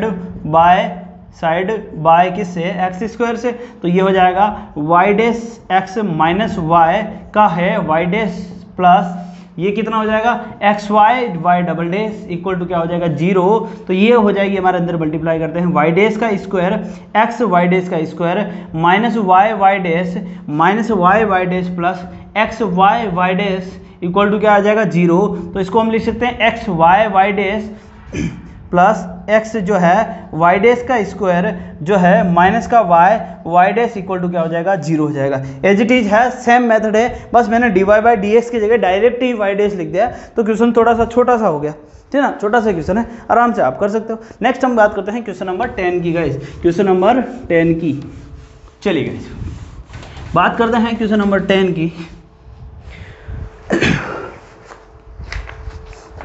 by किससे, एक्स स्क्वायर से। तो ये हो जाएगा y dash x minus y का है वाई डैश प्लस ये कितना हो जाएगा, x y double dash equal to क्या हो जाएगा, 0। तो ये हो जाएगी हमारे अंदर मल्टीप्लाई करते हैं, वाई डैश का स्क्वायर एक्स वाई डैश का square minus y y dash plus x y dash equal to क्या आ जाएगा, 0। तो इसको हम लिख सकते हैं x y dash plus x जो है वाई डैश का स्क्वायर जो है माइनस का वाई डैश इक्वल टू क्या हो जाएगा, 0 हो जाएगा। एज इट इज है, सेम मेथड है, बस मैंने d Y by D x की जगह डायरेक्ट ही वाई डैश लिख दिया, तो क्वेश्चन थोड़ा सा छोटा सा हो गया, ठीक है ना, छोटा सा क्वेश्चन है, आराम से आप कर सकते हो। नेक्स्ट हम बात करते हैं क्वेश्चन नंबर 10 की गाइस, क्वेश्चन नंबर 10 की। चलिए गाइस बात करते हैं क्वेश्चन नंबर 10 की।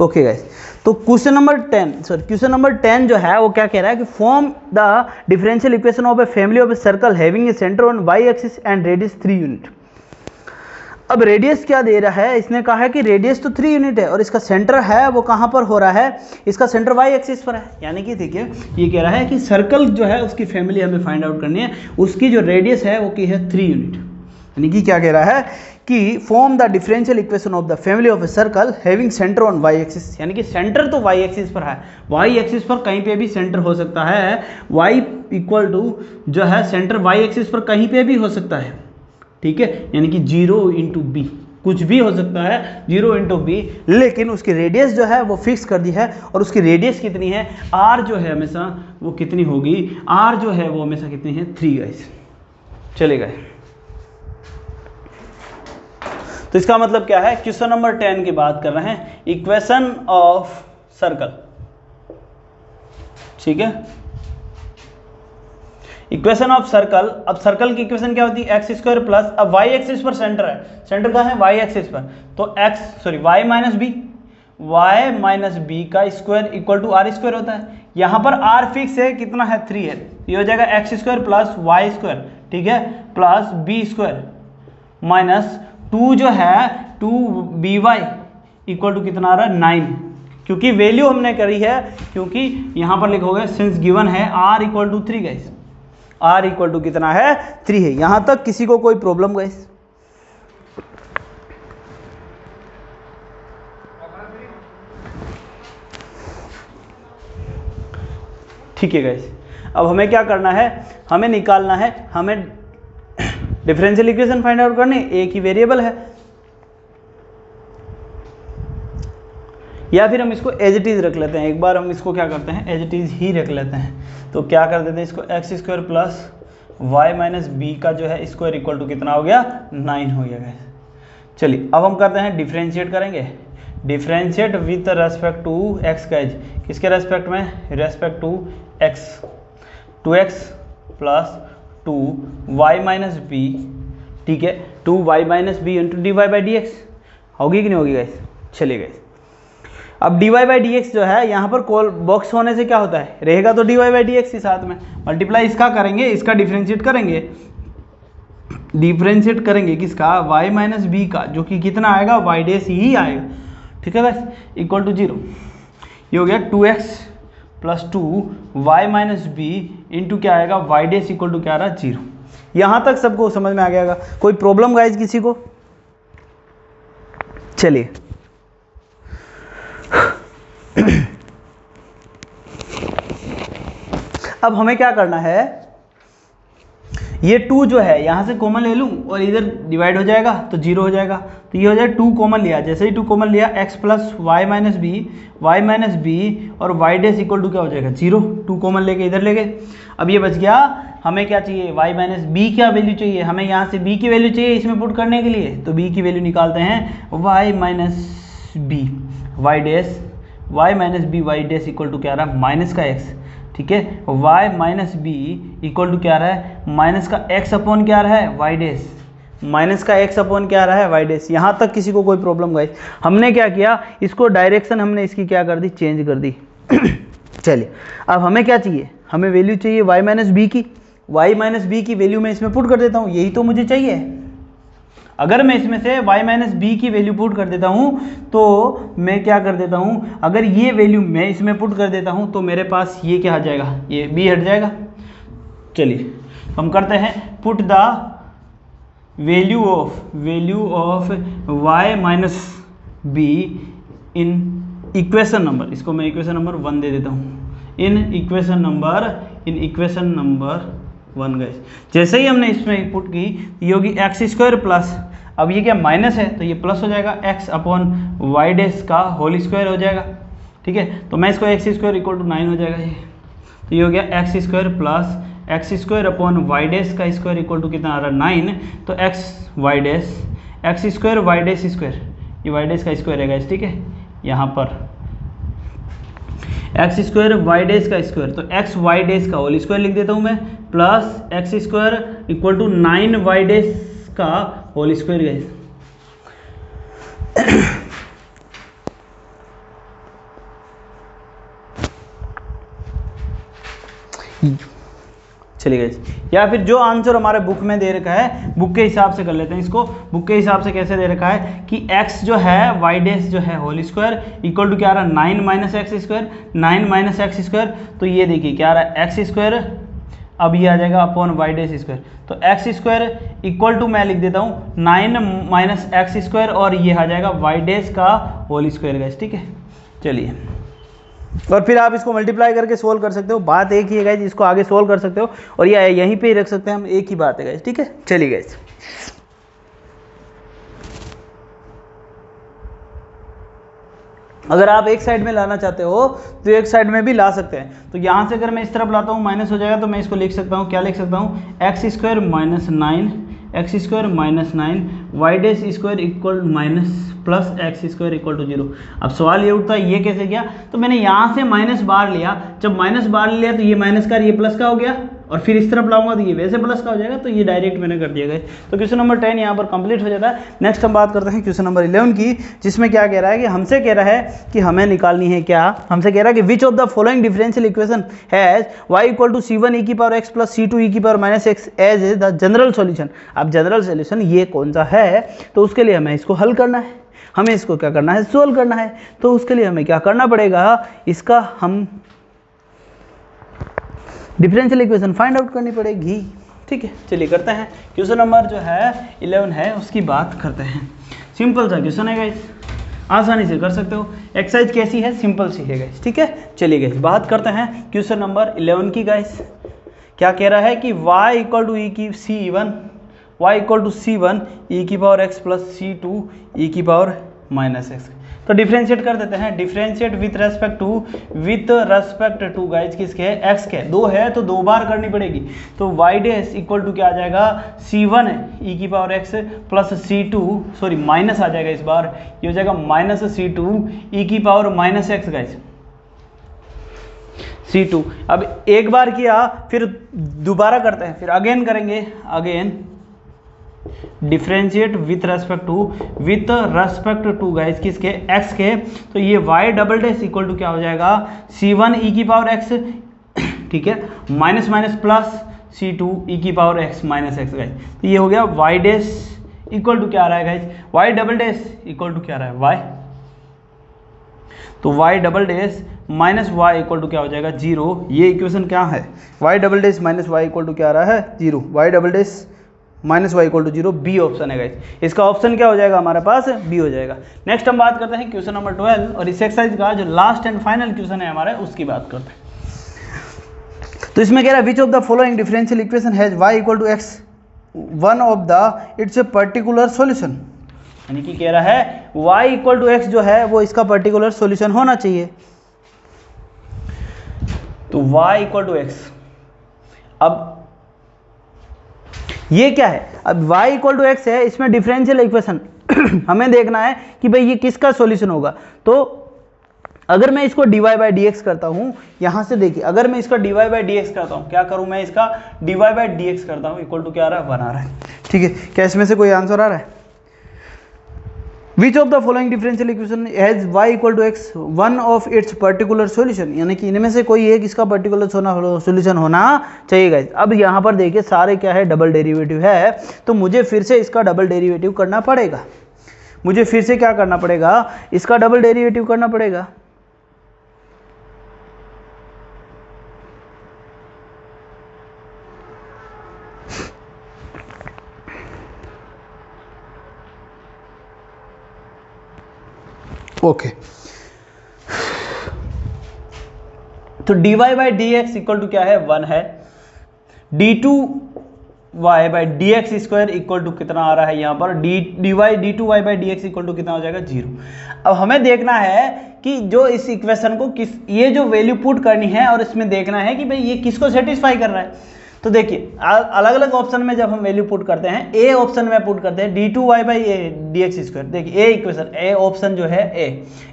ओके गाइस, तो क्वेश्चन नंबर 10 जो है वो क्या कह रहा है कि form the differential equation of a family of a circle having a centre on y axis and radius 3 unit. अब रेडियस क्या दे रहा है, इसने कहा है कि रेडियस तो 3 यूनिट है और इसका सेंटर है वो कहाँ पर हो रहा है, इसका सेंटर वाई एक्सिस पर है। यानी कि देखिए ये कह रहा है कि सर्कल जो है उसकी फैमिली हमें फाइंड आउट करनी है, उसकी जो रेडियस है वो की है 3 यूनिट। यानी कि क्या कह रहा है कि form the differential equation of the family of a circle having centre on y axis. यानी कि सेंटर तो वाई एक्सिस पर है, वाई एक्सिस पर कहीं पे भी सेंटर हो सकता है, वाई इक्वल टू जो है सेंटर वाई एक्सिस पर कहीं पे भी हो सकता है, ठीक है। यानी कि 0 इंटू बी, कुछ भी हो सकता है 0 इंटू बी, लेकिन उसकी रेडियस जो है वो फिक्स कर दी है और उसकी रेडियस कितनी है, आर जो है हमेशा वो कितनी होगी, आर जो है वो हमेशा कितनी है 3 गाइस। चलेगा, तो इसका मतलब क्या है, क्वेश्चन नंबर 10 की बात कर रहे हैं, इक्वेशन ऑफ सर्कल, ठीक है। इक्वेशन ऑफ सर्कल, अब सर्कल की इक्वेशन क्या होती है, एक्स स्क्वायर प्लस, अब वाई एक्सिस पर सेंटर है, सेंटर कहाँ है वाई एक्सिस पर, तो वाई माइनस बी का square equal to r square होता है। यहाँ पर आर फिक्स है, कितना है 3 है, ये हो जाएगा x square plus y square, ठीक है, प्लस बी स्क्वायर माइनस 2 जो है 2by इक्वल टू कितना आ रहा है 9, क्योंकि वैल्यू हमने करी है, क्योंकि यहाँ पर लिखोगे सिंस गिवन है r equal to 3 guys, r equal to कितना है 3 है। यहाँ तक किसी को कोई प्रॉब्लम गाइस? ठीक है गाइस, अब हमें क्या करना है, हमें निकालना है, हमें डिफरेंशियल इक्वेशन फाइंड आउट करनी, एक ही वेरिएबल है, या फिर हम इसको एज इट इज रख लेते हैं। एक बार हम इसको क्या करते हैं, एज इट इज ही रख लेते हैं। तो क्या कर देते हैं इसको, x square plus y minus b का जो है स्क्वायर इक्वल टू कितना हो गया 9 हो गया। चलिए अब हम करते हैं डिफरेंशिएट करेंगे, differentiate with respect to x का एज, किसके रेस्पेक्ट में, respect to x, 2x plus 2y minus b, ठीक है, 2y minus b into d Y by D x, होगी कि नहीं होगी गाइस? चलिए गाइस, अब dy बाई डी एक्स जो है यहाँ पर कॉल बॉक्स होने से क्या होता है, रहेगा तो dy बाई डी एक्स ही साथ में, मल्टीप्लाई इसका करेंगे, इसका डिफरेंशिएट करेंगे, डिफरेंशिएट करेंगे किसका, y माइनस बी का, जो कि कितना आएगा y डैश ही आएगा, ठीक है गाइस, इक्वल टू 0। ये हो गया 2x plus 2y minus b into क्या आएगा y डैश इक्वल टू क्या आ रहा है 0। यहाँ तक सबको समझ में आ गया, कोई प्रॉब्लम गाइस किसी को? चलिए अब हमें क्या करना है, ये 2 जो है यहाँ से कॉमन ले लूँ और इधर डिवाइड हो जाएगा तो 0 हो जाएगा, तो ये हो जाए 2 कॉमन लिया, जैसे ही 2 कॉमन लिया x plus y minus b और y डैश इक्वल टू क्या हो जाएगा 0, 2 कॉमन लेके इधर ले गए। अब ये बच गया, हमें क्या चाहिए, y माइनस बी क्या वैल्यू चाहिए, हमें यहाँ से b की वैल्यू चाहिए इसमें पुट करने के लिए, तो b की वैल्यू निकालते हैं y minus b y dash, y minus b y dash equal to क्या आ रहा है माइनस का x, ठीक है, y minus b equal to क्या आ रहा है माइनस का x अपॉन क्या आ रहा है y डैश, माइनस का x अपॉन क्या आ रहा है y डैश। यहाँ तक किसी को कोई प्रॉब्लम गाइस? हमने क्या किया, इसको डायरेक्शन हमने इसकी क्या कर दी, चेंज कर दी। चलिए अब हमें क्या चाहिए, हमें वैल्यू चाहिए y माइनस बी की, y माइनस बी की वैल्यू मैं इसमें पुट कर देता हूँ, यही तो मुझे चाहिए। अगर मैं इसमें से y माइनस बी की वैल्यू पुट कर देता हूँ तो मैं क्या कर देता हूँ, अगर ये वैल्यू मैं इसमें पुट कर देता हूँ तो मेरे पास ये क्या आ जाएगा, ये b हट जाएगा। चलिए हम करते हैं put the value of y minus be in equation number, इसको मैं इक्वेशन नंबर 1 दे देता हूँ, इन इक्वेशन नंबर 1 गए। जैसे ही हमने इसमें पुट की, ये होगी एक्स स्क्वायर प्लस, अब ये क्या माइनस है तो ये प्लस हो जाएगा, x अपॉन वाई डैश का होल स्क्वायर हो जाएगा, ठीक है, तो मैं इसको एक्स स्क्वायर इक्वल टू 9 हो जाएगा ये, तो ये हो गया x square plus x square upon y dash का स्क्वायर इक्वल टू कितना आ रहा है 9, तो x square y dash square, ये वाई डैश का स्क्वायर है गाइस, ठीक है, यहाँ पर एक्स स्क्वायर वाई डैश का स्क्वायर, तो एक्स वाई डैश का होल स्क्वायर लिख देता हूँ मैं, plus x square equal to 9 y dash का होल स्क्वायर गाइस। चलिए गाइस, या फिर जो आंसर हमारे बुक में दे रखा है बुक के हिसाब से कर लेते हैं इसको। बुक के हिसाब से कैसे दे रखा है कि x जो है वाई डैश जो है होल स्क्वायर इक्वल टू क्या आ रहा है 9 minus x square, 9 minus x square, तो ये देखिए क्या आ रहा है एक्स स्क्वायर, अब ये आ जाएगा अपॉन वाई डैश स्क्वायर, तो एक्स स्क्वायर इक्वल टू मैं लिख देता हूँ 9 माइनस एक्स स्क्वायर और ये आ जाएगा वाई डैश का होल स्क्वायर गाइस, ठीक है। चलिए, और फिर आप इसको मल्टीप्लाई करके सोल्व कर सकते हो, बात एक ही है गाइस, इसको आगे सोल्व कर सकते हो और ये यहीं पे ही रख सकते हैं हम, एक ही बात है गाइस, ठीक है। चलिए गाइस, अगर आप एक साइड में लाना चाहते हो तो एक साइड में भी ला सकते हैं। तो यहाँ से अगर मैं इस तरफ लाता हूँ माइनस हो जाएगा, तो मैं इसको लिख सकता हूँ, क्या लिख सकता हूँ, x square minus 9 x square minus 9 y dash square equal minus plus x square equal to 0। अब सवाल ये उठता है ये कैसे गया, तो मैंने यहाँ से माइनस बार लिया, जब माइनस बार लिया तो ये माइनस का ये प्लस का हो गया, और फिर इस तरफ लाऊंगा तो ये वैसे प्लस का हो जाएगा, तो ये डायरेक्ट मैंने कर दिया गया। तो क्वेश्चन नंबर 10 यहाँ पर कंप्लीट हो जाता है। नेक्स्ट हम बात करते हैं क्वेश्चन नंबर 11 की, जिसमें क्या कह रहा है कि हमसे कह रहा है कि हमें निकालनी है क्या, हमसे कह रहा है कि which of the following differential equation has y equal to c1 e की power x plus c2 e की power minus x as the general solution. अब जनरल सॉल्यूशन ये कौन सा है, तो उसके लिए हमें इसको हल करना है, हमें इसको क्या करना है, सोल्व करना है। तो उसके लिए हमें क्या करना पड़ेगा, इसका हम डिफरेंशियल इक्वेशन फाइंड आउट करनी पड़ेगी, ठीक है। चलिए करते हैं, क्वेश्चन नंबर जो है 11 है उसकी बात करते हैं। सिंपल सा क्वेश्चन है गाइस, आसानी से कर सकते हो। एक्सरसाइज कैसी है, सिंपल सी है गाइस, ठीक है। चलिए गाइस, बात करते हैं क्वेश्चन नंबर 11 की गाइस। क्या कह रहा है कि y इक्वल टू ई की c1 y equal to c1 e की power x plus c2 e की पावर माइनस x। तो डिफ्रेंशिएट कर देते हैं, differentiate with respect to guys किसके, x के, दो है तो दो बार करनी पड़ेगी। तो y डैश इक्वल टू क्या आ जाएगा, c1 e की power x plus c2 sorry minus आ जाएगा, इस बार ये हो जाएगा माइनस c2 e की power minus x guys c2। अब एक बार किया फिर दोबारा करते हैं, फिर अगेन करेंगे, again differentiate with respect to guys किसके, x के। तो ये y double dash equal to क्या हो जाएगा, c1 e की पावर x, ठीक है, minus minus plus c2 e की power x minus x guys. तो ये हो गया y डैश इक्वल टू क्या आ रहा है guys, y double dash equal to क्या आ रहा है y, तो y double dash minus y equal to क्या हो जाएगा 0। ये इक्वेशन क्या है, y double dash minus y equal to क्या आ रहा है 0, y double dash minus y equal to 0, b option है गाइस। इसका ऑप्शन क्या हो जाएगा हमारे पास, बी हो जाएगा। नेक्स्ट हम बात करते हैं क्वेश्चन नंबर 12, और इस एक्सरसाइज का जो लास्ट एंड फाइनल क्वेश्चन है हमारा, उसकी बात करते हैं। तो इसमें कह रहा है which of the following differential equation has y equal to x one of the its a particular solution, यानी कि कह रहा है y इक्वल टू एक्स जो है वो इसका पर्टिकुलर सॉल्यूशन होना चाहिए। तो y इक्वल टू एक्स, अब ये क्या है, अब y इक्वल टू एक्स है, इसमें डिफरेंशियल इक्वेशन हमें देखना है कि भाई ये किसका सॉल्यूशन होगा। तो अगर मैं इसको dy बाई डी एक्स करता हूँ, यहाँ से देखिए, अगर मैं इसका dy बाई डी एक्स करता हूँ, क्या करूँ मैं इसका dy बाई डी एक्स करता हूँ, इक्वल टू क्या आ रहा है 1 आ रहा है, ठीक है। क्या इसमें से कोई आंसर आ रहा है, which of the following differential equation has y equal to x one of its particular solution, यानी कि इनमें से कोई एक इसका पर्टिकुलर सॉल्यूशन होना चाहिए गाइस। अब यहाँ पर देखिए सारे क्या है, डबल डेरिवेटिव है, तो मुझे फिर से इसका डबल डेरिवेटिव करना पड़ेगा, मुझे फिर से क्या करना पड़ेगा, इसका डबल डेरिवेटिव करना पड़ेगा। ओके, तो dy by D x equal to क्या है 1 है, d2y by D x square equal to कितना आ रहा है यहाँ पर d2y by D x equal to कितना हो जाएगा 0। अब हमें देखना है कि जो इस इक्वेशन को किस, ये जो वैल्यू पुट करनी है और इसमें देखना है कि भाई ये किसको सेटिस्फाई कर रहा है। तो देखिए अलग अलग ऑप्शन में जब हम वैल्यू पुट करते हैं, ए ऑप्शन में पुट करते हैं d2y by D x square, देखिए ए इक्वेशन, ए ऑप्शन जो है ए,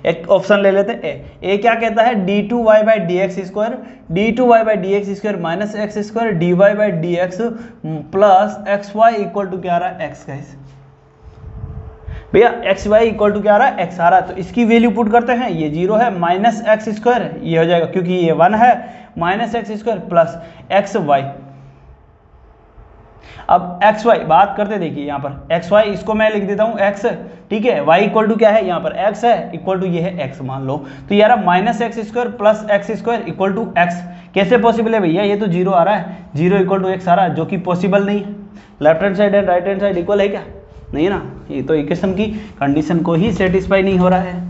एक ऑप्शन ले लेते हैं ए क्या कहता है d2y by D x square, d2y by D x square minus x square dy by D x plus x y equal to क्या आ रहा है एक्स गाइस। भैया एक्स वाई इक्वल टू क्या आ रहा है एक्स आ रहा है, तो इसकी वैल्यू पुट करते हैं, ये 0 है, माइनस एक्स स्क्वायर ये हो जाएगा क्योंकि ये 1 है, minus x square plus x Y. अब एक्स वाई बात करते देखिए यहाँ पर एक्स वाई, इसको मैं लिख देता हूँ एक्स, ठीक है, वाई इक्वल टू क्या है, यहाँ पर एक्स है, इक्वल टू ये है एक्स मान लो। तो यार minus x square plus x square equal to x कैसे पॉसिबल है भैया, ये तो जीरो आ रहा है, जीरो इक्वल टू एक्स आ रहा है, जो कि पॉसिबल नहीं है। Left hand side and right hand side equal है क्या, नहीं है ना, ये तो इक्वेशन की कंडीशन को ही सेटिस्फाई नहीं हो रहा है।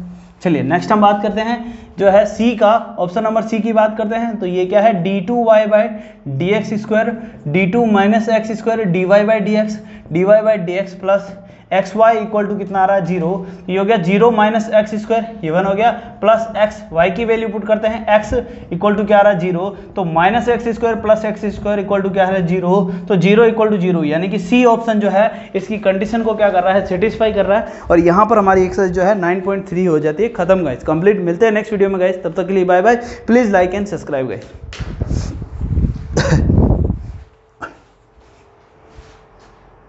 चलिए नेक्स्ट हम बात करते हैं जो है सी का, ऑप्शन नंबर सी की बात करते हैं। तो ये क्या है, d two Y by D x square d two minus x square d Y by D x plus x y equal to कितना आ रहा है, जीरो। ये हो गया जीरो माइनस एक्स स्क्वायर, ये वन हो गया, प्लस एक्स, वाई की वैल्यू पुट करते हैं, एक्स इक्वल टू क्या आ रहा है, जीरो। तो minus x square plus x square equal to क्या है, जीरो। तो जीरो इक्वल टू जीरो, यानी कि सी ऑप्शन जो है इसकी कंडीशन को क्या कर रहा है, सेटिस्फाई कर रहा है। और यहाँ पर हमारी एक्सरसाइज जो है 9.3 हो जाती है खत्म गाइस, कंप्लीट। मिलते हैं नेक्स्ट वीडियो में गाइस, तब तक के लिए bye bye. Please like and subscribe guys.